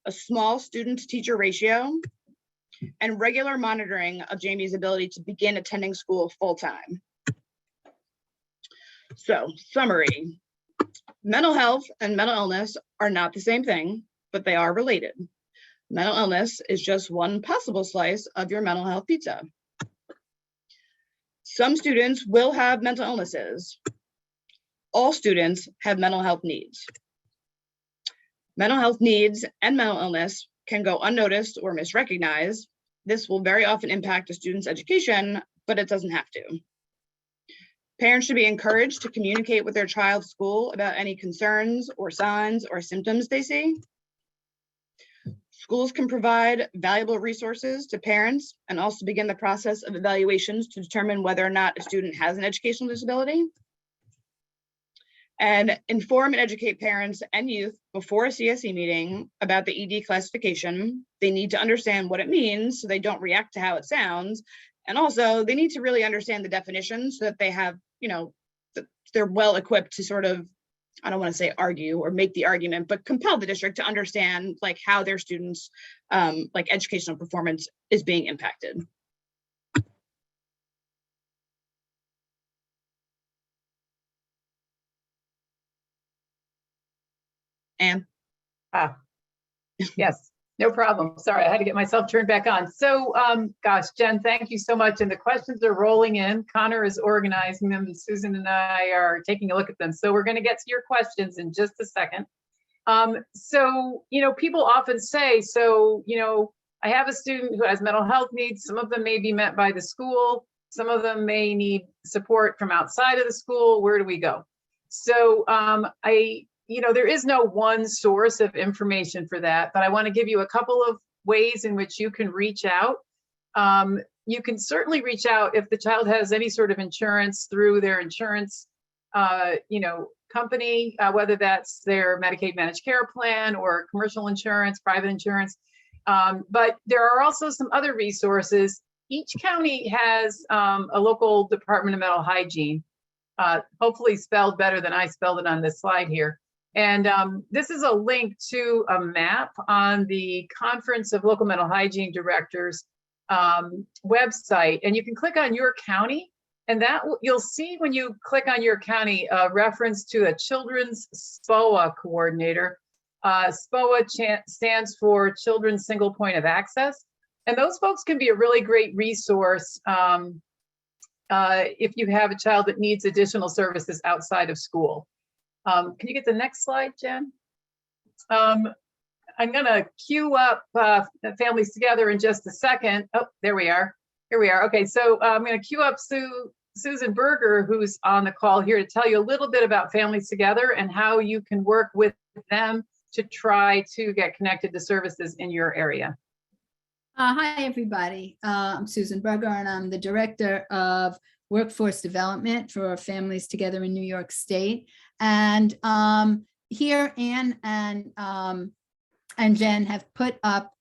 a small student-to-teacher ratio, and regular monitoring of Jamie's ability to begin attending school full-time. So, summary. Mental health and mental illness are not the same thing, but they are related. Mental illness is just one possible slice of your mental health pizza. Some students will have mental illnesses. All students have mental health needs. Mental health needs and mental illness can go unnoticed or misrecognized. This will very often impact a student's education, but it doesn't have to. Parents should be encouraged to communicate with their child's school about any concerns or signs or symptoms they see. Schools can provide valuable resources to parents and also begin the process of evaluations to determine whether or not a student has an educational disability. And inform and educate parents and youth before a CSE meeting about the ED classification. They need to understand what it means so they don't react to how it sounds. And also they need to really understand the definition so that they have, they're well equipped to sort of, I don't want to say argue or make the argument, but compel the district to understand like how their students' like educational performance is being impacted. Anne? Yes. No problem. Sorry, I had to get myself turned back on. So, gosh, Jen, thank you so much. And the questions are rolling in. Connor is organizing them, and Susan and I are taking a look at them. So we're going to get to your questions in just a second. So, people often say, I have a student who has mental health needs. Some of them may be met by the school. Some of them may need support from outside of the school. Where do we go? So, there is no one source of information for that, but I want to give you a couple of ways in which you can reach out. You can certainly reach out if the child has any sort of insurance through their insurance, company, whether that's their Medicaid managed care plan or commercial insurance, private insurance. But there are also some other resources. Each county has a local Department of Mental Hygiene, hopefully spelled better than I spelled it on this slide here. And this is a link to a map on the Conference of Local Mental Hygiene Directors website. And you can click on your county, and that you'll see when you click on your county a reference to a children's SPOA coordinator. SPOA stands for Children's Single Point of Access. And those folks can be a really great resource if you have a child that needs additional services outside of school. Can you get the next slide, Jen? I'm going to queue up Families Together in just a second. Oh, there we are. Here we are. Okay, so I'm going to queue up Susan Berger, who's on the call here, to tell you a little bit about Families Together and how you can work with them to try to get connected to services in your area. Hi, everybody. I'm Susan Berger, and I'm the Director of Workforce Development for Families Together in New York State. And here, Anne and Jen have put up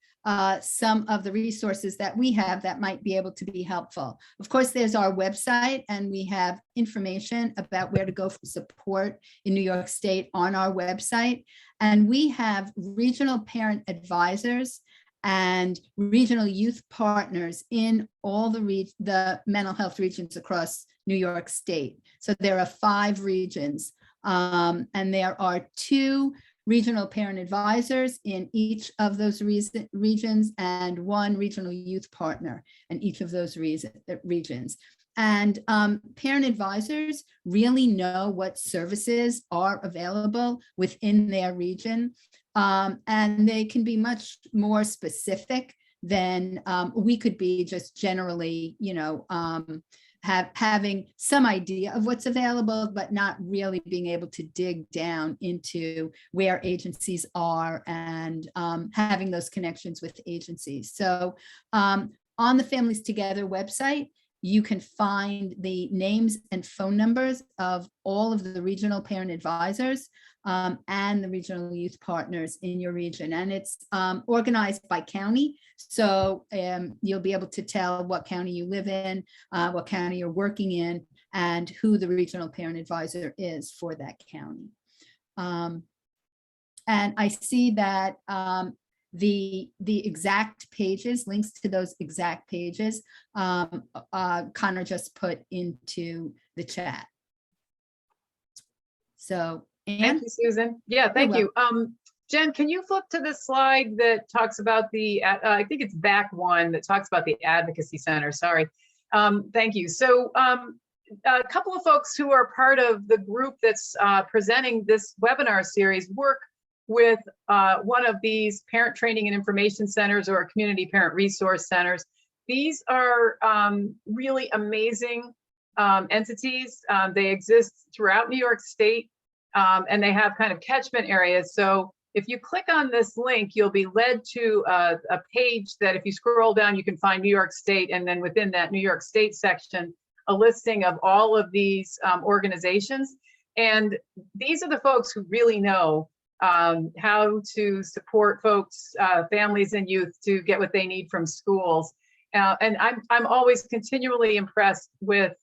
some of the resources that we have that might be able to be helpful. Of course, there's our website, and we have information about where to go for support in New York State on our website. And we have regional parent advisors and regional youth partners in all the mental health regions across New York State. So there are 5 regions, and there are 2 regional parent advisors in each of those regions and 1 regional youth partner in each of those regions. And parent advisors really know what services are available within their region. And they can be much more specific than we could be just generally, having some idea of what's available, but not really being able to dig down into where agencies are and having those connections with agencies. So on the Families Together website, you can find the names and phone numbers of all of the regional parent advisors and the regional youth partners in your region. And it's organized by county. So you'll be able to tell what county you live in, what county you're working in, and who the regional parent advisor is for that county. And I see that the exact pages, links to those exact pages, Connor just put into the chat. So, Anne? Thank you, Susan. Yeah, thank you. Jen, can you flip to the slide that talks about the, I think it's back one, that talks about the Advocacy Center, sorry. Thank you. So a couple of folks who are part of the group that's presenting this webinar series work with one of these parent training and information centers or community parent resource centers. These are really amazing entities. They exist throughout New York State, and they have kind of catchment areas. So if you click on this link, you'll be led to a page that if you scroll down, you can find New York State, and then within that New York State section, a listing of all of these organizations. And these are the folks who really know how to support folks, families and youth to get what they need from schools. And I'm always continually impressed with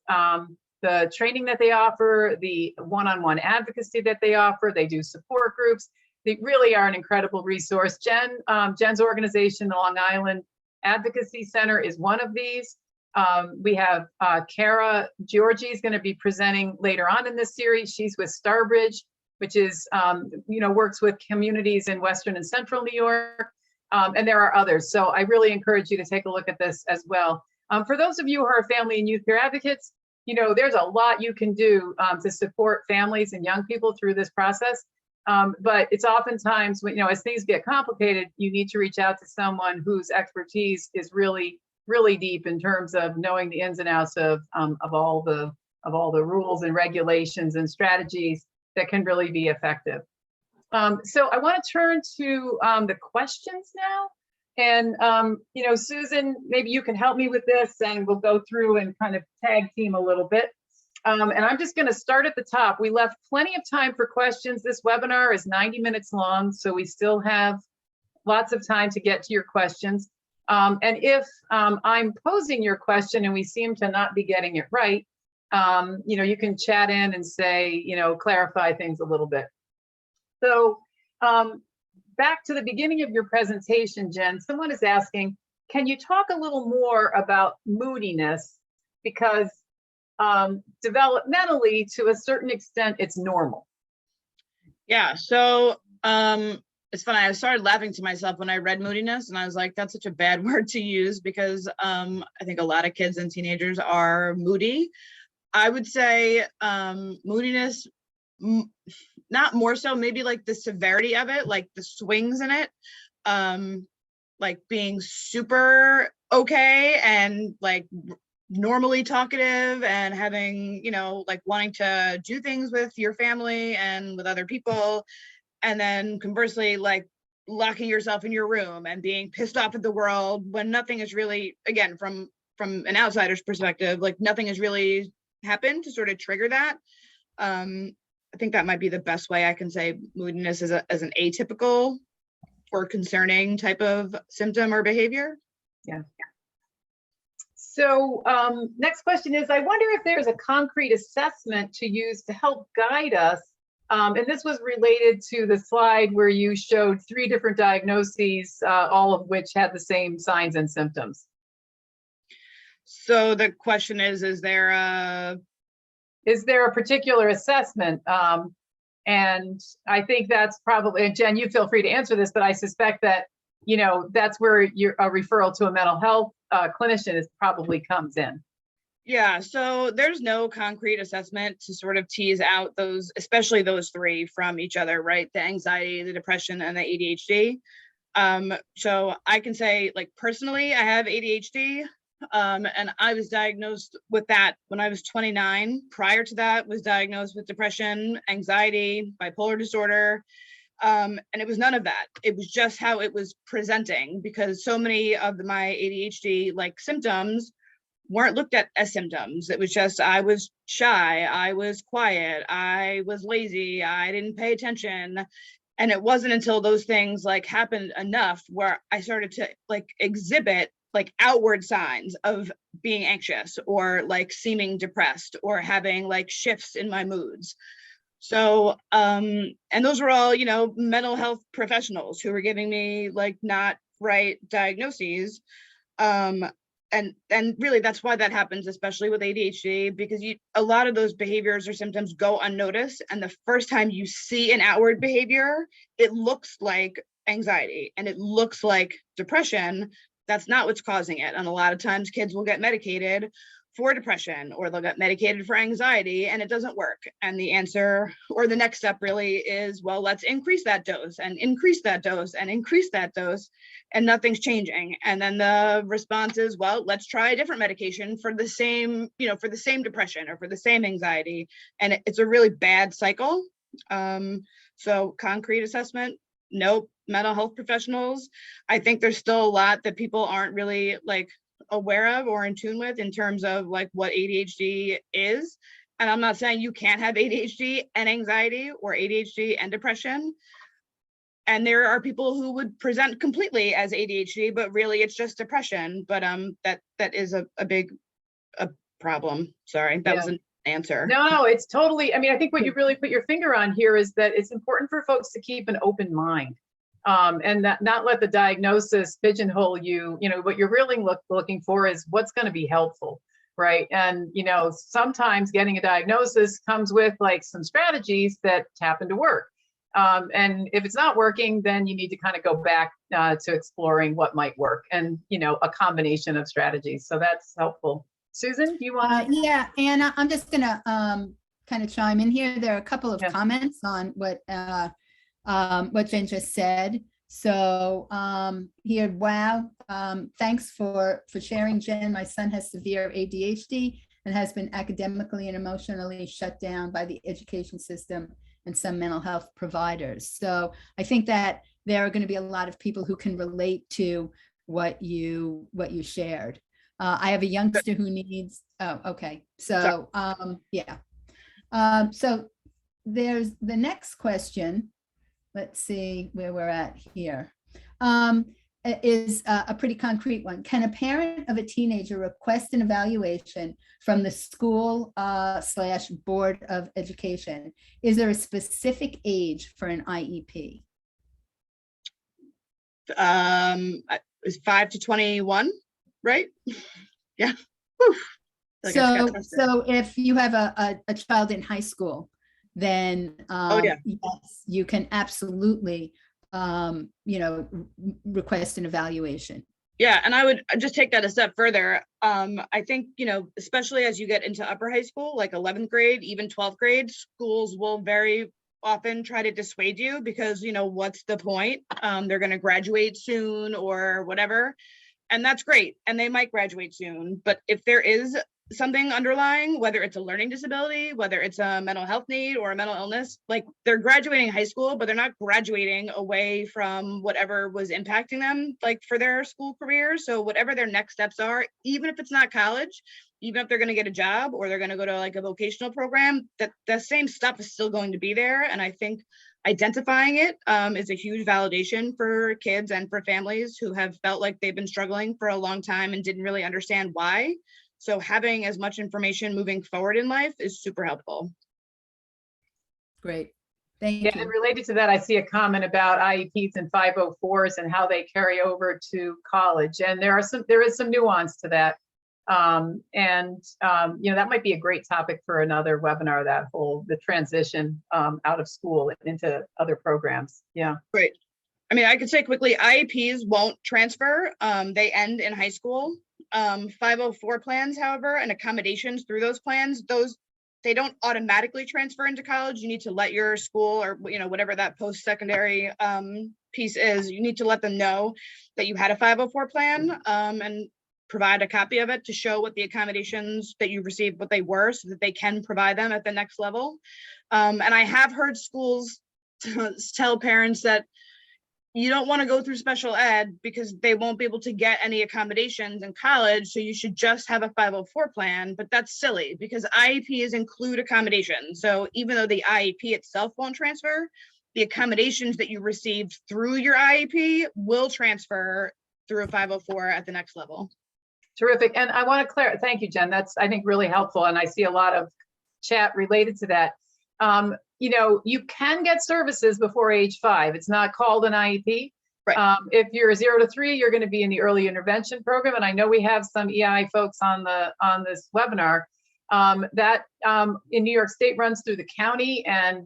the training that they offer, the one-on-one advocacy that they offer. They do support groups. They really are an incredible resource. Jen's organization, the Long Island Advocacy Center, is one of these. We have Kara Georgie is going to be presenting later on in this series. She's with Starbridge, which is, works with communities in Western and Central New York. And there are others. So I really encourage you to take a look at this as well. For those of you who are family and youth care advocates, there's a lot you can do to support families and young people through this process. But it's oftentimes when, as things get complicated, you need to reach out to someone whose expertise is really, really deep in terms of knowing the ins and outs of all the rules and regulations and strategies that can really be effective. So I want to turn to the questions now. And, Susan, maybe you can help me with this and we'll go through and kind of tag team a little bit. And I'm just going to start at the top. We left plenty of time for questions. This webinar is 90 minutes long, so we still have lots of time to get to your questions. And if I'm posing your question and we seem to not be getting it right, you can chat in and say, clarify things a little bit. So back to the beginning of your presentation, Jen, someone is asking, can you talk a little more about moodiness? Because developmentally, to a certain extent, it's normal. Yeah, so it's funny, I started laughing to myself when I read moodiness, and I was like, that's such a bad word to use because I think a lot of kids and teenagers are moody. I would say moodiness, not more so, maybe like the severity of it, like the swings in it, like being super okay and like normally talkative and having, like wanting to do things with your family and with other people. And then conversely, like locking yourself in your room and being pissed off at the world when nothing is really, again, from an outsider's perspective, like nothing has really happened to sort of trigger that. I think that might be the best way I can say moodiness as an atypical or concerning type of symptom or behavior. Yeah. So next question is, I wonder if there's a concrete assessment to use to help guide us. And this was related to the slide where you showed 3 different diagnoses, all of which had the same signs and symptoms. So the question is there a particular assessment? And I think that's probably, and Jen, you feel free to answer this, but I suspect that, that's where a referral to a mental health clinician probably comes in. Yeah, so there's no concrete assessment to sort of tease out those, especially those 3 from each other, right? The anxiety, the depression, and the ADHD. So I can say, like, personally, I have ADHD. And I was diagnosed with that when I was 29. Prior to that, was diagnosed with depression, anxiety, bipolar disorder. And it was none of that. It was just how it was presenting, because so many of my ADHD like symptoms weren't looked at as symptoms. It was just, I was shy, I was quiet, I was lazy, I didn't pay attention. And it wasn't until those things like happened enough where I started to like exhibit like outward signs of being anxious or like seeming depressed or having like shifts in my moods. So, and those were all, mental health professionals who were giving me like not right diagnoses. And really that's why that happens, especially with ADHD, because a lot of those behaviors or symptoms go unnoticed. And the first time you see an outward behavior, it looks like anxiety and it looks like depression. That's not what's causing it. And a lot of times kids will get medicated for depression or they'll get medicated for anxiety and it doesn't work. And the answer or the next step really is, well, let's increase that dose and increase that dose and increase that dose, and nothing's changing. And then the response is, well, let's try a different medication for the same, for the same depression or for the same anxiety. And it's a really bad cycle. So concrete assessment, nope. Mental health professionals, I think there's still a lot that people aren't really like aware of or in tune with in terms of like what ADHD is. And I'm not saying you can't have ADHD and anxiety or ADHD and depression. And there are people who would present completely as ADHD, but really it's just depression. But that is a big problem. Sorry, that was an answer. No, it's totally, I think what you really put your finger on here is that it's important for folks to keep an open mind. And not let the diagnosis pigeonhole you. What you're really looking for is what's going to be helpful, right? And sometimes getting a diagnosis comes with like some strategies that happen to work. And if it's not working, then you need to kind of go back to exploring what might work and, a combination of strategies. So that's helpful. Susan, do you want to? Yeah, and I'm just gonna kind of chime in here. There are a couple of Yeah. comments on what Jen just said. So here, wow, thanks for sharing, Jen. My son has severe ADHD and has been academically and emotionally shut down by the education system and some mental health providers. So I think that there are going to be a lot of people who can relate to what you shared. I have a youngster who needs, oh, okay. So yeah. So there's the next question. Let's see where we're at here. Is a pretty concrete one. Can a parent of a teenager request an evaluation from the school / Board of Education? Is there a specific age for an IEP? It's 5 to 21, right? Yeah. So if you have a child in high school, then yes, you can absolutely request an evaluation. Yeah, and I would just take that a step further. I think, especially as you get into upper high school, like 11th grade, even 12th grade, schools will very often try to dissuade you because, what's the point? They're going to graduate soon or whatever. And that's great. And they might graduate soon. But if there is something underlying, whether it's a learning disability, whether it's a mental health need or a mental illness, like they're graduating high school, but they're not graduating away from whatever was impacting them, like for their school career. So whatever their next steps are, even if it's not college, even if they're going to get a job or they're going to go to like a vocational program, that the same stuff is still going to be there. And I think identifying it is a huge validation for kids and for families who have felt like they've been struggling for a long time and didn't really understand why. So having as much information moving forward in life is super helpful. Great. Thank you. And related to that, I see a comment about IEPs and 504s and how they carry over to college. And there is some nuance to that. That might be a great topic for another webinar, the transition out of school into other programs. Yeah. Great. I mean, I could say quickly, IEPs won't transfer. They end in high school. 504 plans, however, and accommodations through those plans, they don't automatically transfer into college. You need to let your school or, whatever that post-secondary piece is, you need to let them know that you had a 504 plan and provide a copy of it to show what the accommodations that you received, what they were, so that they can provide them at the next level. And I have heard schools tell parents that you don't want to go through special ed because they won't be able to get any accommodations in college. So you should just have a 504 plan, but that's silly because IEPs include accommodations. So even though the IEP itself won't transfer, the accommodations that you received through your IEP will transfer through a 504 at the next level. Terrific. And I want to clarify, thank you, Jen. That's, I think, really helpful. And I see a lot of chat related to that. You can get services before age 5. It's not called an IEP. Right. If you're 0 to 3, you're going to be in the early intervention program. And I know we have some EI folks on this webinar that in New York State runs through the county, and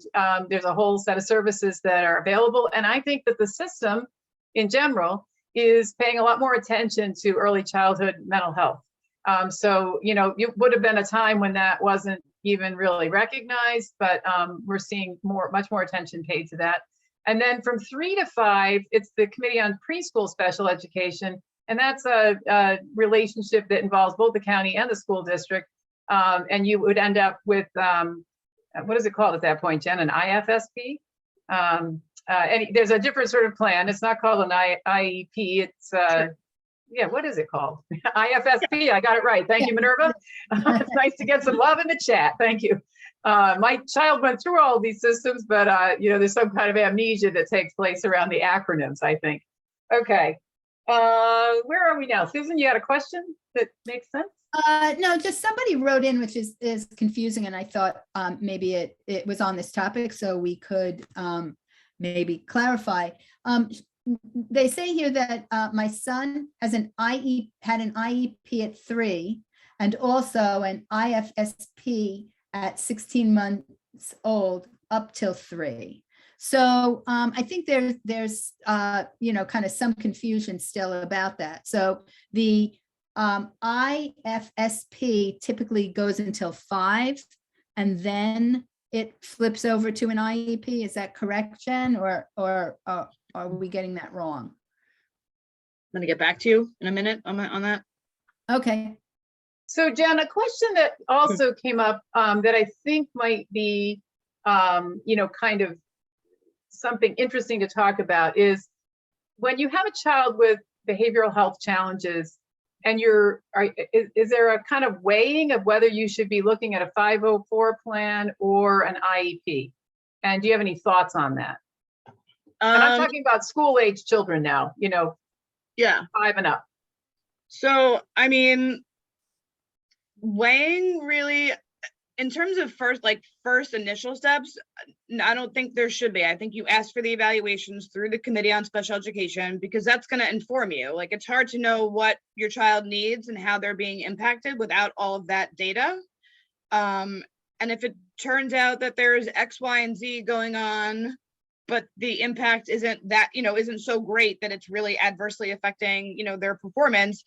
there's a whole set of services that are available. And I think that the system in general is paying a lot more attention to early childhood mental health. It would have been a time when that wasn't even really recognized, but we're seeing much more attention paid to that. And then from 3 to 5, it's the Committee on Preschool Special Education. And that's a relationship that involves both the county and the school district. And you would end up with, what is it called at that point, Jen, an IFSP? There's a different sort of plan. It's not called an IEP. It's, what is it called? IFSP, I got it right. Thank you, Minerva. It's nice to get some love in the chat. Thank you. My child went through all these systems, but there's some kind of amnesia that takes place around the acronyms, I think. Okay, where are we now? Susan, you had a question that makes sense? No, just somebody wrote in, which is confusing, and I thought maybe it was on this topic, so we could maybe clarify. They say here that my son has had an IEP at 3 and also an IFSP at 16 months old up till 3. So I think there's kind of some confusion still about that. So the IFSP typically goes until 5, and then it flips over to an IEP. Is that correct, Jen? Or are we getting that wrong? I'm gonna get back to you in a minute on that. Okay. So Jen, a question that also came up that I think might be, kind of something interesting to talk about is when you have a child with behavioral health challenges and is there a kind of weighing of whether you should be looking at a 504 plan or an IEP? And do you have any thoughts on that? And I'm talking about school age children now, Yeah. 5 and up. So, I mean, weighing really, in terms of first initial steps, I don't think there should be. I think you ask for the evaluations through the Committee on Special Education, because that's going to inform you. Like, it's hard to know what your child needs and how they're being impacted without all of that data. And if it turns out that there's X, Y, and Z going on, but the impact isn't so great that it's really adversely affecting, their performance,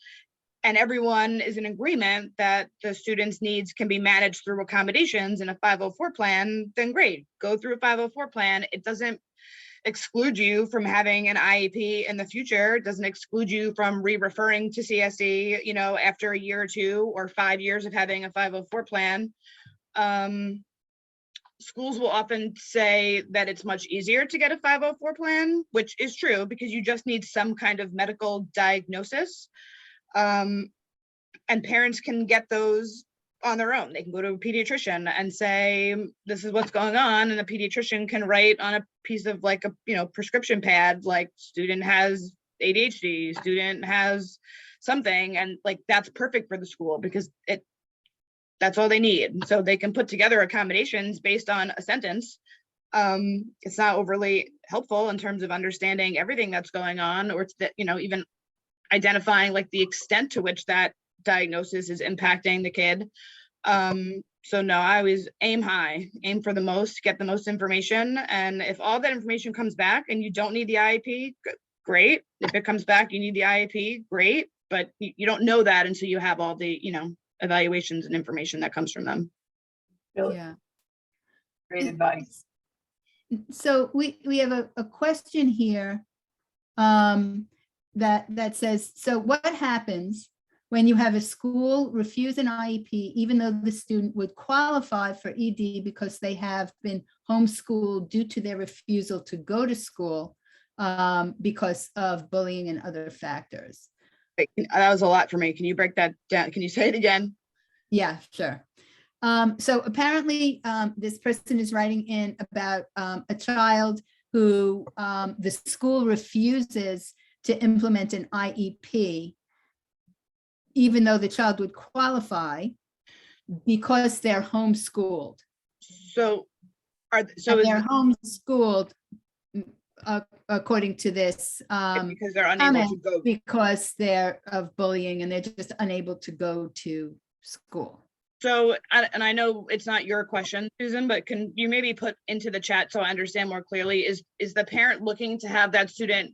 and everyone is in agreement that the student's needs can be managed through accommodations in a 504 plan, then great, go through a 504 plan. It doesn't exclude you from having an IEP in the future. It doesn't exclude you from re-referring to CSE, after a year or 2 or 5 years of having a 504 plan. Schools will often say that it's much easier to get a 504 plan, which is true because you just need some kind of medical diagnosis. And parents can get those on their own. They can go to a pediatrician and say, this is what's going on. And the pediatrician can write on a piece of prescription pad, like student has ADHD, student has something. And that's perfect for the school because that's all they need. So they can put together accommodations based on a sentence. It's not overly helpful in terms of understanding everything that's going on, or even identifying the extent to which that diagnosis is impacting the kid. So no, I always aim high, aim for the most, get the most information. And if all that information comes back and you don't need the IEP, great. If it comes back, you need the IEP, great. But you don't know that until you have all the, evaluations and information that comes from them. Yeah. Great advice. So we have a question here that says, so what happens when you have a school refuse an IEP, even though the student would qualify for ED because they have been homeschooled due to their refusal to go to school because of bullying and other factors? That was a lot for me. Can you break that down? Can you say it again? Yeah, sure. So apparently this person is writing in about a child who the school refuses to implement an IEP, even though the child would qualify because they're homeschooled. So they're homeschooled according to this because they're unable to go, because they're of bullying and they're just unable to go to school. So, and I know it's not your question, Susan, but can you maybe put into the chat so I understand more clearly, is the parent looking to have that student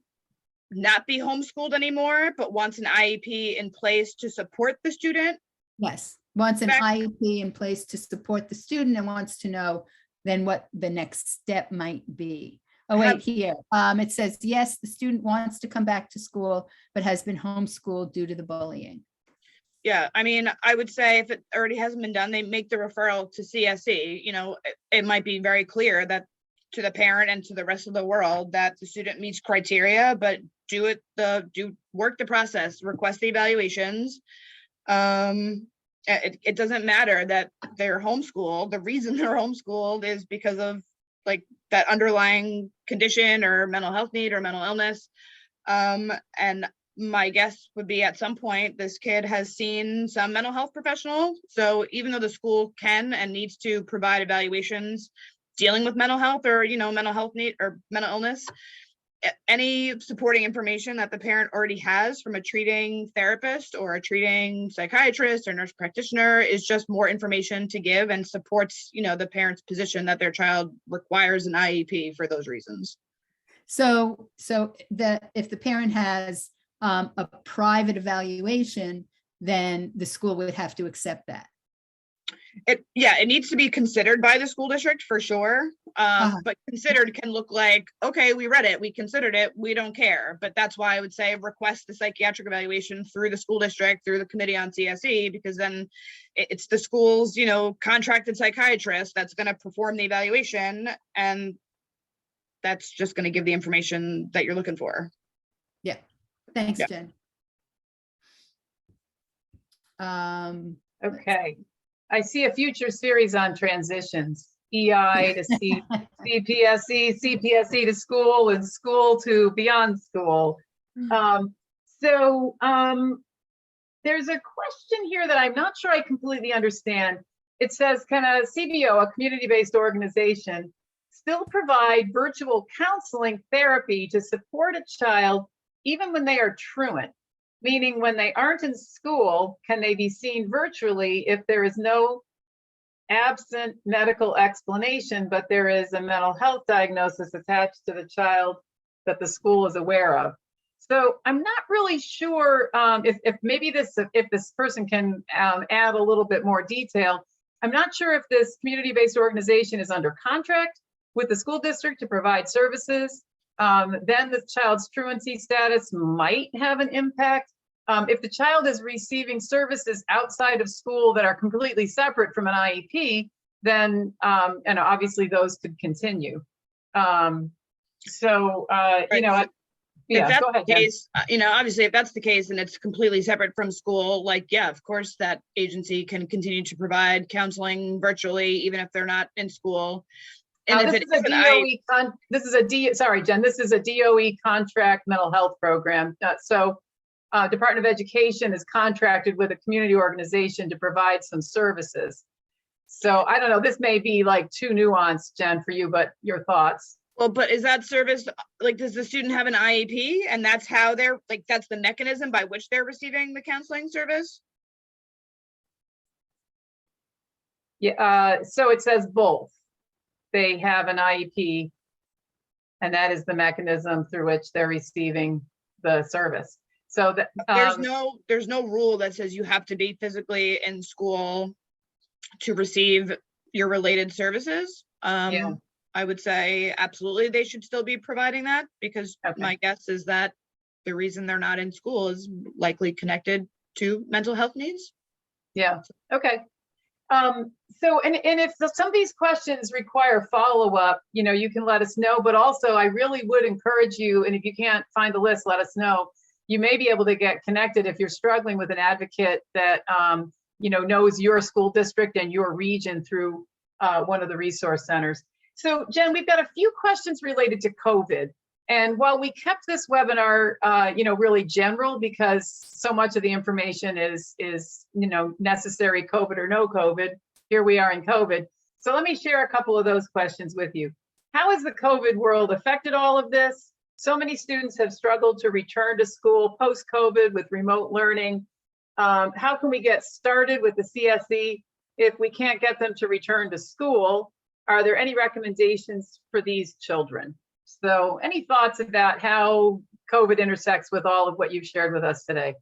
not be homeschooled anymore, but wants an IEP in place to support the student? Yes, wants an IEP in place to support the student and wants to know then what the next step might be. Oh, wait, here. It says, yes, the student wants to come back to school, but has been homeschooled due to the bullying. Yeah, I mean, I would say if it already hasn't been done, they make the referral to CSE. It might be very clear that to the parent and to the rest of the world that the student meets criteria, but work the process, request the evaluations. It doesn't matter that they're homeschooled. The reason they're homeschooled is because of that underlying condition or mental health need or mental illness. And my guess would be at some point this kid has seen some mental health professional. So even though the school can and needs to provide evaluations dealing with mental health or mental health need or mental illness, any supporting information that the parent already has from a treating therapist or a treating psychiatrist or nurse practitioner is just more information to give and supports, the parent's position that their child requires an IEP for those reasons. So if the parent has a private evaluation, then the school would have to accept that. It needs to be considered by the school district for sure. But considered can look like, okay, we read it, we considered it, we don't care. But that's why I would say request the psychiatric evaluation through the school district, through the committee on CSE, because then it's the school's, contracted psychiatrist that's going to perform the evaluation, and that's just going to give the information that you're looking for. Yeah. Thanks, Yeah. Jen. Okay. I see a future series on transitions, EI to CPSE, CPSE to school, and school to beyond school. There's a question here that I'm not sure I completely understand. It says, can a CBO, a community-based organization, still provide virtual counseling therapy to support a child even when they are truant? Meaning when they aren't in school, can they be seen virtually if there is no absent medical explanation, but there is a mental health diagnosis attached to the child that the school is aware of? So I'm not really sure if this person can add a little bit more detail. I'm not sure if this community-based organization is under contract with the school district to provide services. Then the child's truancy status might have an impact. If the child is receiving services outside of school that are completely separate from an IEP, then, and obviously those could continue. If that's go ahead, the case, obviously if that's the case and it's completely separate from school, of course that agency can continue to provide counseling virtually, even if they're not in school. And this is a DOE contract mental health program. Department of Education is contracted with a community organization to provide some services. So I don't know, this may be like too nuanced, Jen, for you, but your thoughts. Well, but is that service, does the student have an IEP and that's how they're, that's the mechanism by which they're receiving the counseling service? Yeah, so it says both. They have an IEP, and that is the mechanism through which they're receiving the service. So that there's no rule that says you have to be physically in school to receive your related services. I would say absolutely they should still be providing that, because my guess is that the reason they're not in school is likely connected to mental health needs. Yeah. Okay. If some of these questions require follow-up, you can let us know, but also I really would encourage you, and if you can't find the list, let us know. You may be able to get connected if you're struggling with an advocate that, knows your school district and your region through one of the resource centers. So Jen, we've got a few questions related to COVID. And while we kept this webinar, really general, because so much of the information is necessary, COVID or no COVID, here we are in COVID. So let me share a couple of those questions with you. How has the COVID world affected all of this? So many students have struggled to return to school post-COVID with remote learning. How can we get started with the CSE if we can't get them to return to school? Are there any recommendations for these children? So any thoughts about how COVID intersects with all of what you've shared with us today?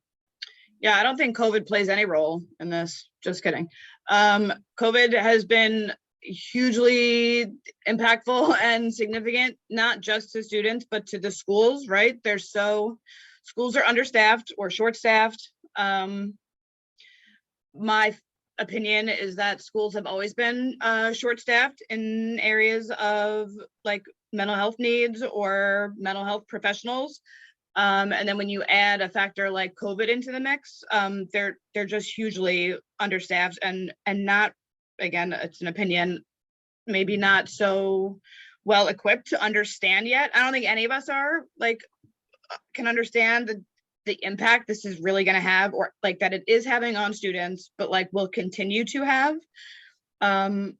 Yeah, I don't think COVID plays any role in this. Just kidding. COVID has been hugely impactful and significant, not just to students, but to the schools, right? Schools are understaffed or short-staffed. My opinion is that schools have always been short-staffed in areas of mental health needs or mental health professionals. And then when you add a factor like COVID into the mix, they're just hugely understaffed and not, again, it's an opinion, maybe not so well equipped to understand yet. I don't think any of us are can understand the impact this is really going to have, or that it is having on students, but will continue to have. I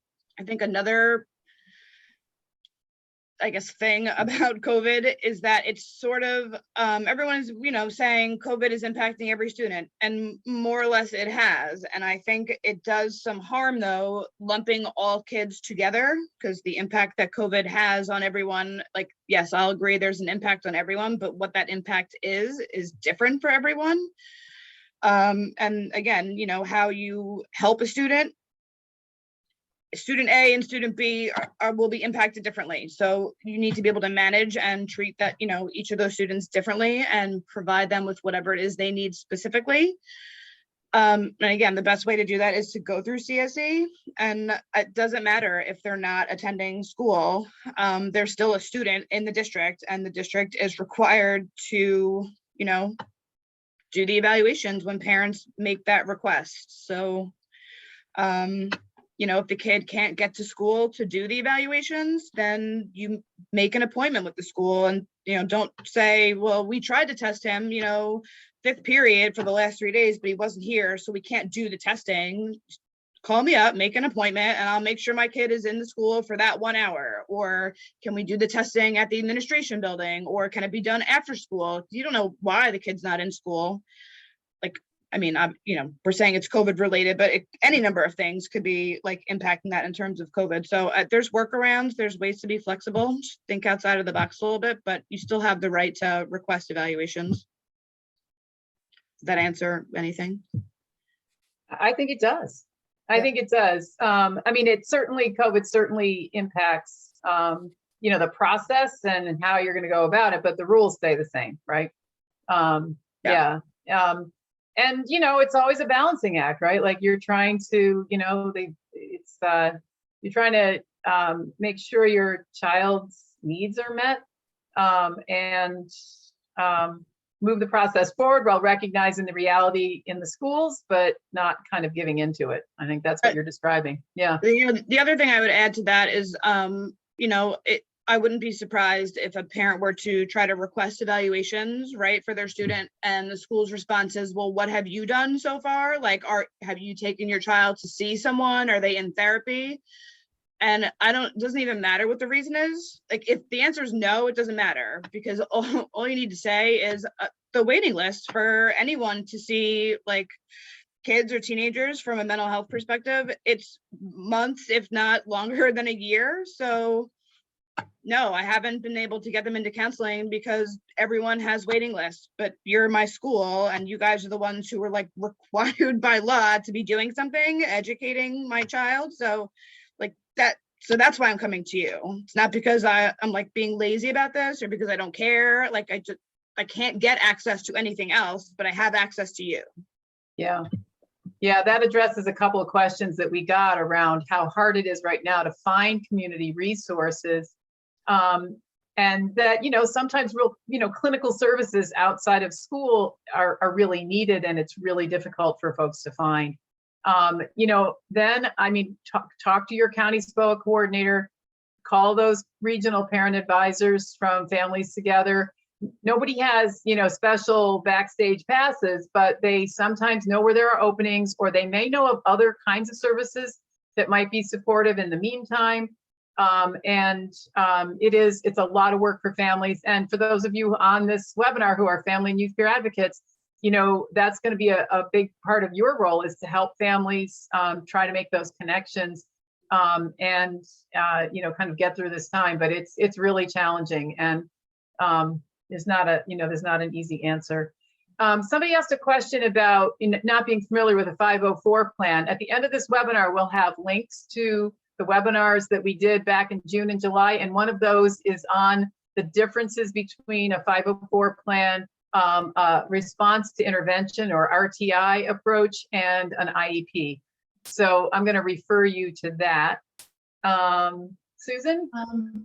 think another I guess, thing about COVID is that it's sort of, everyone's, saying COVID is impacting every student, and more or less it has. And I think it does some harm, though, lumping all kids together, because the impact that COVID has on everyone, like, yes, I'll agree there's an impact on everyone, but what that impact is different for everyone. And again, how you help a student A and student B will be impacted differently. So you need to be able to manage and treat that, each of those students differently and provide them with whatever it is they need specifically. And again, the best way to do that is to go through CSE, and it doesn't matter if they're not attending school. They're still a student in the district, and the district is required to, do the evaluations when parents make that request. So, if the kid can't get to school to do the evaluations, then you make an appointment with the school, and, don't say, well, we tried to test him, fifth period for the last 3 days, but he wasn't here, so we can't do the testing. Call me up, make an appointment, and I'll make sure my kid is in the school for that 1 hour. Or can we do the testing at the administration building? Or can it be done after school? You don't know why the kid's not in school. We're saying it's COVID related, but any number of things could be like impacting that in terms of COVID. So there's workarounds, there's ways to be flexible, just think outside of the box a little bit, but you still have the right to request evaluations. Does that answer anything? I think it does. I think it does. COVID certainly impacts, the process and how you're going to go about it, but the rules stay the same, right? Yeah. And, it's always a balancing act, right? Like you're trying to, you're trying to make sure your child's needs are met, and move the process forward while recognizing the reality in the schools, but not kind of giving into it. I think that's what you're describing. Yeah. The other thing I would add to that is, I wouldn't be surprised if a parent were to try to request evaluations, right, for their student, and the school's response is, well, what have you done so far? Like, have you taken your child to see someone? Are they in therapy? And it doesn't even matter what the reason is. Like, if the answer is no, it doesn't matter, because all you need to say is the waiting list for anyone to see, like, kids or teenagers from a mental health perspective, it's months, if not longer than a year. So no, I haven't been able to get them into counseling because everyone has waiting lists, but you're my school and you guys are the ones who were like required by law to be doing something, educating my child. So like that, so that's why I'm coming to you. It's not because I'm like being lazy about this or because I don't care. Like I can't get access to anything else, but I have access to you. Yeah. Yeah, that addresses a couple of questions that we got around how hard it is right now to find community resources. And that, sometimes real, clinical services outside of school are really needed, and it's really difficult for folks to find. Then, talk to your county SPOA coordinator, call those regional parent advisors from Families Together. Nobody has, special backstage passes, but they sometimes know where there are openings, or they may know of other kinds of services that might be supportive in the meantime. It's a lot of work for families. And for those of you on this webinar who are family and youth peer advocates, that's going to be a big part of your role, is to help families try to make those connections and kind of get through this time. But it's really challenging, and there's not an easy answer. Somebody asked a question about not being familiar with a 504 plan. At the end of this webinar, we'll have links to the webinars that we did back in June and July, and one of those is on the differences between a 504 plan response to intervention, or RTI approach, and an IEP. So I'm going to refer you to that. Susan,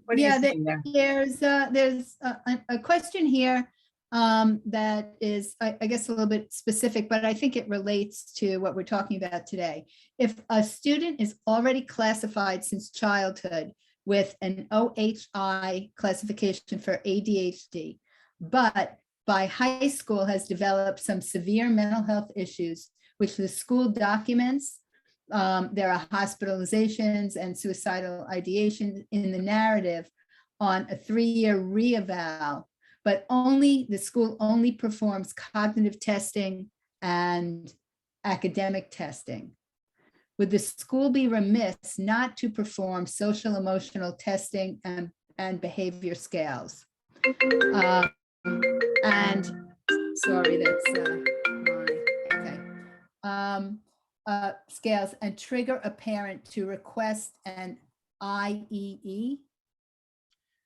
what are you seeing there? There's a question here that is, I guess, a little bit specific, but I think it relates to what we're talking about today. If a student is already classified since childhood with an OHI classification for ADHD, but by high school has developed some severe mental health issues, which the school documents, there are hospitalizations and suicidal ideation in the narrative, on a 3-year reeval, but the school only performs cognitive testing and academic testing. Would the school be remiss not to perform social emotional testing and behavior scales? And sorry, that's scales and trigger a parent to request an IEE.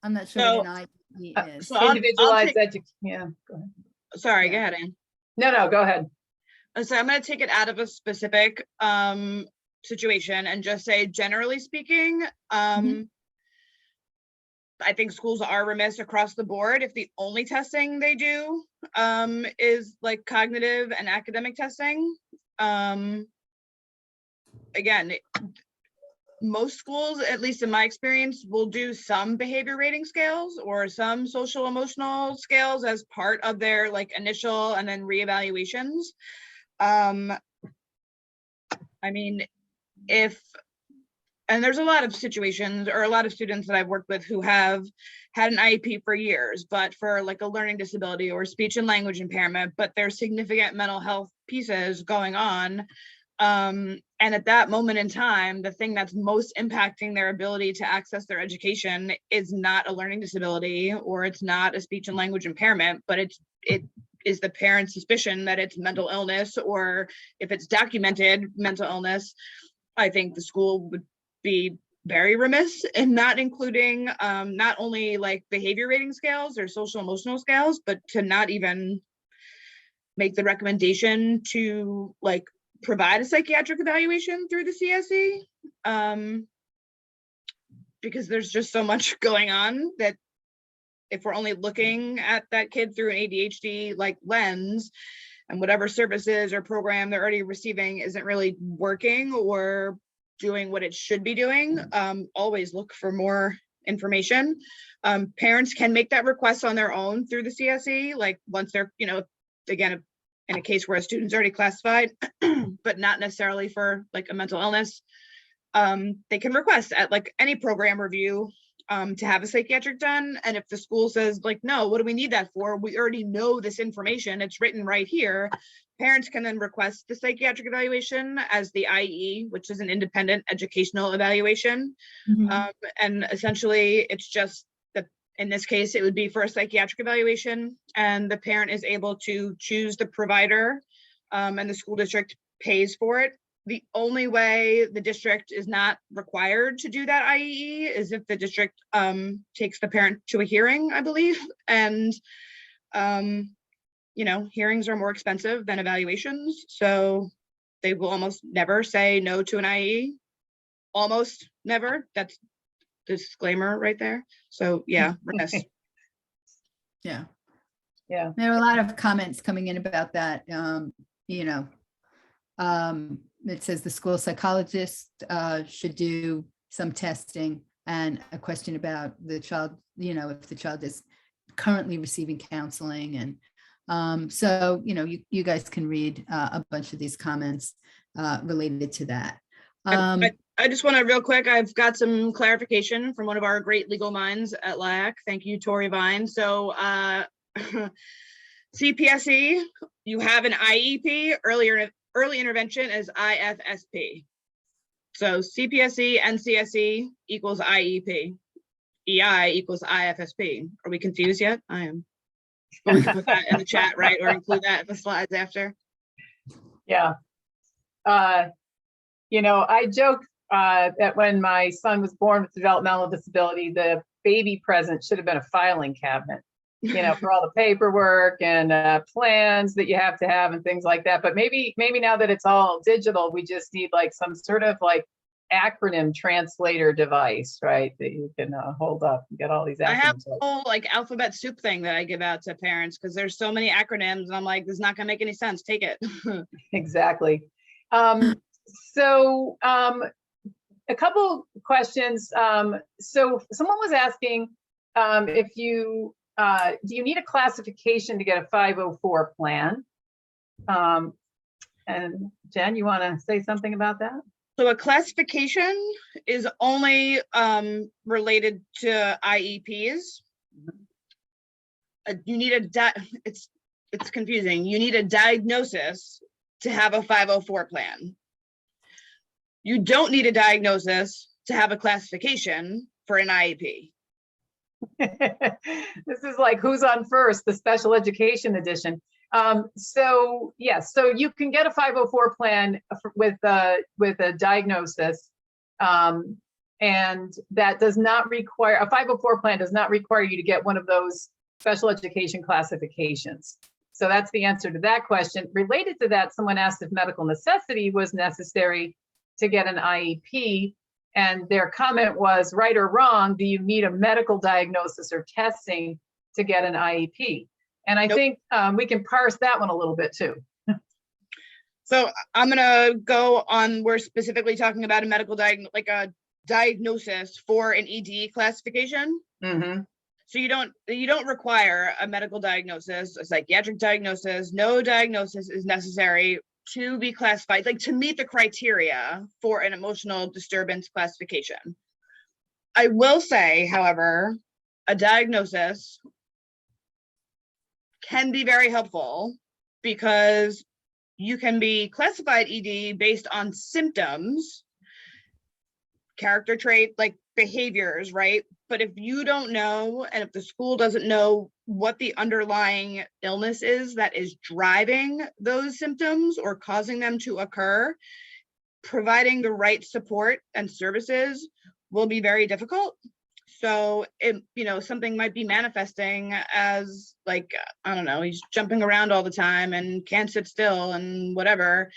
I'm not sure what an IEE is. So I'll Individualized take- education. Yeah. Go ahead. Sorry, Yeah. go ahead, Ann. No, go ahead. So I'm going to take it out of a specific situation and just say, generally speaking, I think schools are remiss across the board if the only testing they do is like cognitive and academic testing. Again, most schools, at least in my experience, will do some behavior rating scales or some social emotional scales as part of their like initial and then reevaluations. I mean, and there's a lot of situations or a lot of students that I've worked with who have had an IEP for years, but for like a learning disability or speech and language impairment, but there's significant mental health pieces going on. And at that moment in time, the thing that's most impacting their ability to access their education is not a learning disability or it's not a speech and language impairment, but it is the parent's suspicion that it's mental illness, or if it's documented mental illness. I think the school would be very remiss in not including not only like behavior rating scales or social emotional scales, but to not even make the recommendation to like provide a psychiatric evaluation through the CSE, because there's just so much going on that if we're only looking at that kid through an ADHD like lens, and whatever services or program they're already receiving isn't really working or doing what it should be doing, always look for more information. Parents can make that request on their own through the CSE, like once they're, again, in a case where a student's already classified, but not necessarily for like a mental illness. They can request at like any program review to have a psychiatric done. And if the school says like, no, what do we need that for? We already know this information, it's written right here. Parents can then request the psychiatric evaluation as the IE, which is an independent educational evaluation. And essentially it's just that in this case, it would be for a psychiatric evaluation, and the parent is able to choose the provider, and the school district pays for it. The only way the district is not required to do that IEE is if the district takes the parent to a hearing, I believe. And, hearings are more expensive than evaluations. So they will almost never say no to an IEE. Almost never. That's the disclaimer right there. So yeah, remiss. Yeah. Yeah. There are a lot of comments coming in about that. It says the school psychologist should do some testing, and a question about the child, if the child is currently receiving counseling. And so, you guys can read a bunch of these comments related to that. I just want to real quick, I've got some clarification from one of our great legal minds at LAC. Thank you, Tori Vine. So CPSE, you have an IEP, early intervention is IFSP. So CPSE, NCSE equals IEP. EI equals IFSP. Are we confused yet? I am. Or we can put that in the chat, right? Or include that in the slides after. Yeah. I joke that when my son was born with developmental disability, the baby present should have been a filing cabinet, for all the paperwork and plans that you have to have and things like that. But maybe now that it's all digital, we just need like some sort of like acronym translator device, right? That you can hold up and get all these acronyms. I have a whole like alphabet soup thing that I give out to parents because there's so many acronyms and I'm like, this is not gonna make any sense. Take it. Exactly. So a couple questions. So someone was asking if you do you need a classification to get a 504 plan? And Jen, you want to say something about that? So a classification is only related to IEPs. You need it's confusing. You need a diagnosis to have a 504 plan. You don't need a diagnosis to have a classification for an IEP. This is like who's on first, the special education edition. So yes, so you can get a 504 plan with a diagnosis, and that does not require, a 504 plan does not require you to get one of those special education classifications. So that's the answer to that question. Related to that, someone asked if medical necessity was necessary to get an IEP. And their comment was, right or wrong, do you need a medical diagnosis or testing to get an IEP? And I think we can parse that one a little bit too. So I'm gonna go on, we're specifically talking about a medical diagnosis for an ED classification. Mm-hmm. So you don't require a medical diagnosis, a psychiatric diagnosis. No diagnosis is necessary to be classified, like to meet the criteria for an emotional disturbance classification. I will say, however, a diagnosis can be very helpful because you can be classified ED based on symptoms, character trait, like behaviors, right? But if you don't know, and if the school doesn't know what the underlying illness is that is driving those symptoms or causing them to occur, providing the right support and services will be very difficult. So something might be manifesting as like, I don't know, he's jumping around all the time and can't sit still and whatever.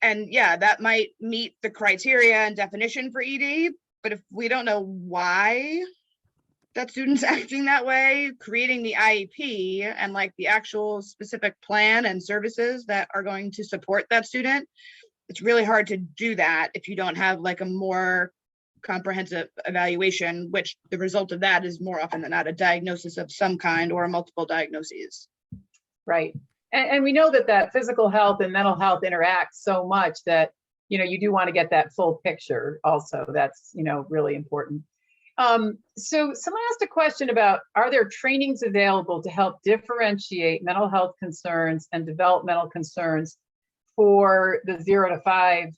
And yeah, that might meet the criteria and definition for ED, but if we don't know why that student's acting that way, creating the IEP and like the actual specific plan and services that are going to support that student, it's really hard to do that if you don't have like a more comprehensive evaluation, which the result of that is more often than not a diagnosis of some kind or multiple diagnoses. Right. And we know that physical health and mental health interact so much that, you do want to get that full picture also. That's, really important. So someone asked a question about, are there trainings available to help differentiate mental health concerns and developmental concerns for the 0 to 5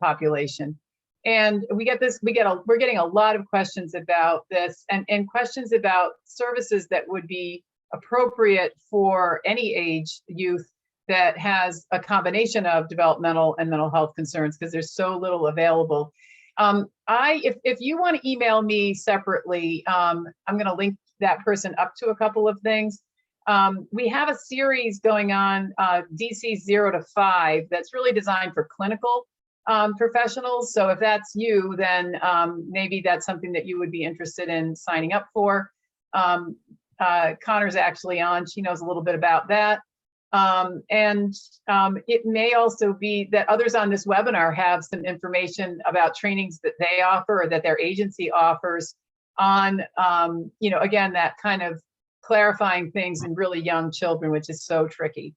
population? And we're getting a lot of questions about this and questions about services that would be appropriate for any age youth that has a combination of developmental and mental health concerns, because there's so little available. If you want to email me separately, I'm going to link that person up to a couple of things. We have a series going on, DC 0 to 5, that's really designed for clinical professionals. So if that's you, then maybe that's something that you would be interested in signing up for. Connor's actually on, she knows a little bit about that. It may also be that others on this webinar have some information about trainings that they offer or that their agency offers on, again, that kind of clarifying things in really young children, which is so tricky.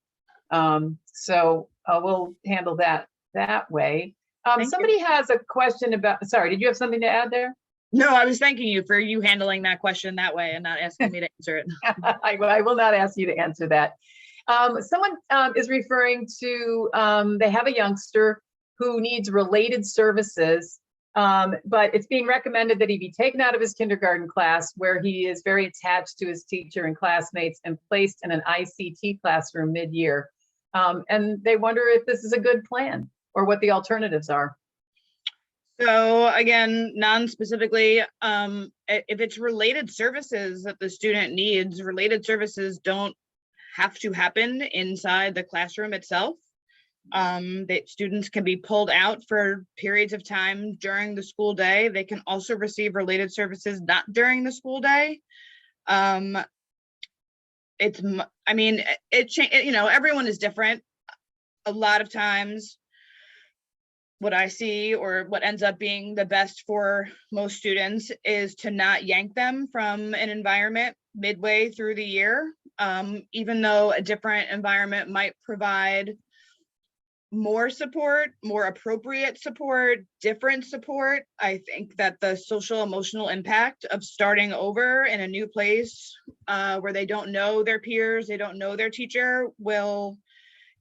So we'll handle that way. Somebody has a question about, sorry, did you have something to add there? No, I was thanking you for you handling that question that way and not asking me to answer it. I will not ask you to answer that. Someone is referring to, they have a youngster who needs related services, but it's being recommended that he be taken out of his kindergarten class where he is very attached to his teacher and classmates and placed in an ICT classroom mid-year. And they wonder if this is a good plan or what the alternatives are. So again, non-specifically, if it's related services that the student needs, related services don't have to happen inside the classroom itself. That students can be pulled out for periods of time during the school day. They can also receive related services not during the school day. Everyone is different. A lot of times, what I see or what ends up being the best for most students is to not yank them from an environment midway through the year, even though a different environment might provide more support, more appropriate support, different support. I think that the social emotional impact of starting over in a new place where they don't know their peers, they don't know their teacher, will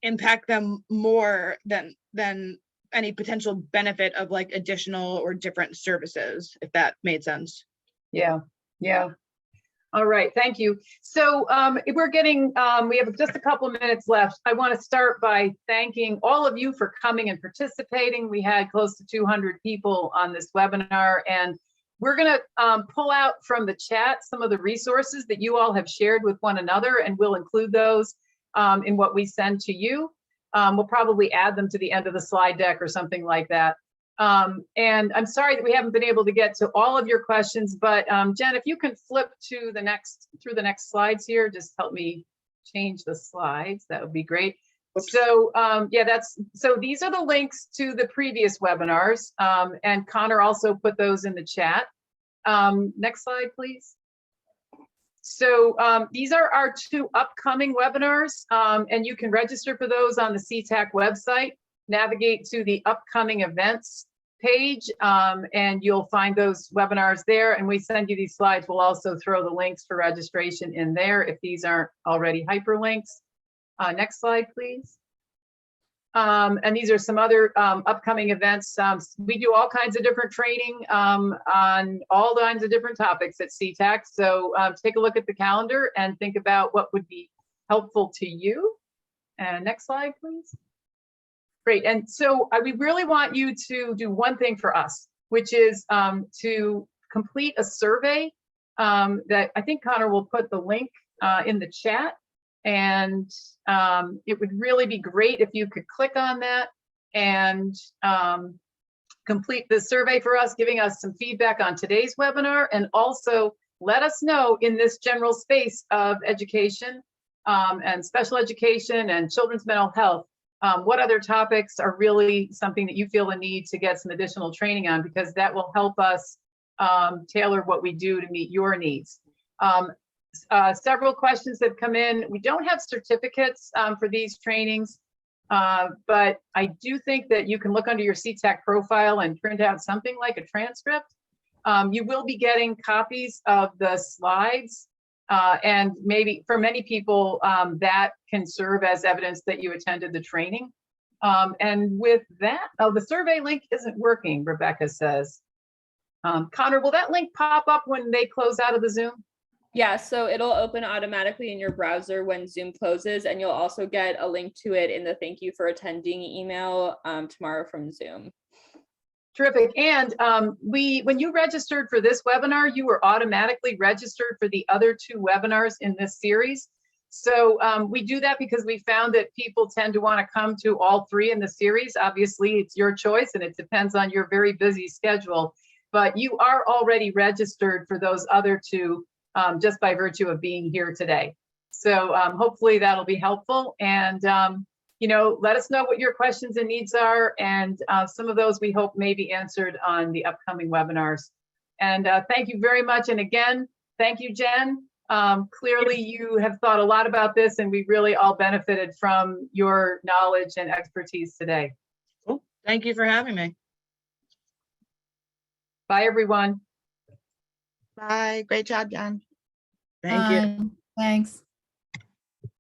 impact them more than any potential benefit of like additional or different services, if that made sense. Yeah, yeah. All right, thank you. So we're getting, we have just a couple of minutes left. I want to start by thanking all of you for coming and participating. We had close to 200 people on this webinar, and we're going to pull out from the chat some of the resources that you all have shared with one another, and we'll include those in what we send to you. We'll probably add them to the end of the slide deck or something like that. And I'm sorry that we haven't been able to get to all of your questions, but Jen, if you can flip to the next, through the next slides here, just help me change the slides, that would be great. Oops. So yeah, so these are the links to the previous webinars, and Connor also put those in the chat. Next slide, please. So these are our 2 upcoming webinars, and you can register for those on the CTAC website. Navigate to the upcoming events page, and you'll find those webinars there. And we send you these slides. We'll also throw the links for registration in there if these aren't already hyperlinks. Next slide, please. And these are some other upcoming events. We do all kinds of different training on all kinds of different topics at CTAC. So take a look at the calendar and think about what would be helpful to you. And next slide, please. Great. And so we really want you to do one thing for us, which is to complete a survey that I think Connor will put the link in the chat. And it would really be great if you could click on that and complete the survey for us, giving us some feedback on today's webinar, and also let us know in this general space of education and special education and children's mental health, what other topics are really something that you feel a need to get some additional training on, because that will help us tailor what we do to meet your needs. Several questions have come in. We don't have certificates for these trainings, but I do think that you can look under your CTAC profile and print out something like a transcript. You will be getting copies of the slides, and maybe for many people that can serve as evidence that you attended the training. And with that, the survey link isn't working, Rebecca says. Connor, will that link pop up when they close out of the Zoom? Yeah, so it'll open automatically in your browser when Zoom closes, and you'll also get a link to it in the thank you for attending email tomorrow from Zoom. Terrific. And when you registered for this webinar, you were automatically registered for the other 2 webinars in this series. So we do that because we found that people tend to want to come to all 3 in the series. Obviously, it's your choice and it depends on your very busy schedule, but you are already registered for those other 2 just by virtue of being here today. So hopefully that'll be helpful. And you know, let us know what your questions and needs are. And some of those we hope may be answered on the upcoming webinars. And thank you very much. And again, thank you, Jen. Clearly you have thought a lot about this, and we really all benefited from your knowledge and expertise today. Cool. Thank you for having me. Bye, everyone. Bye. Great job, Jen. Thank you. Thanks.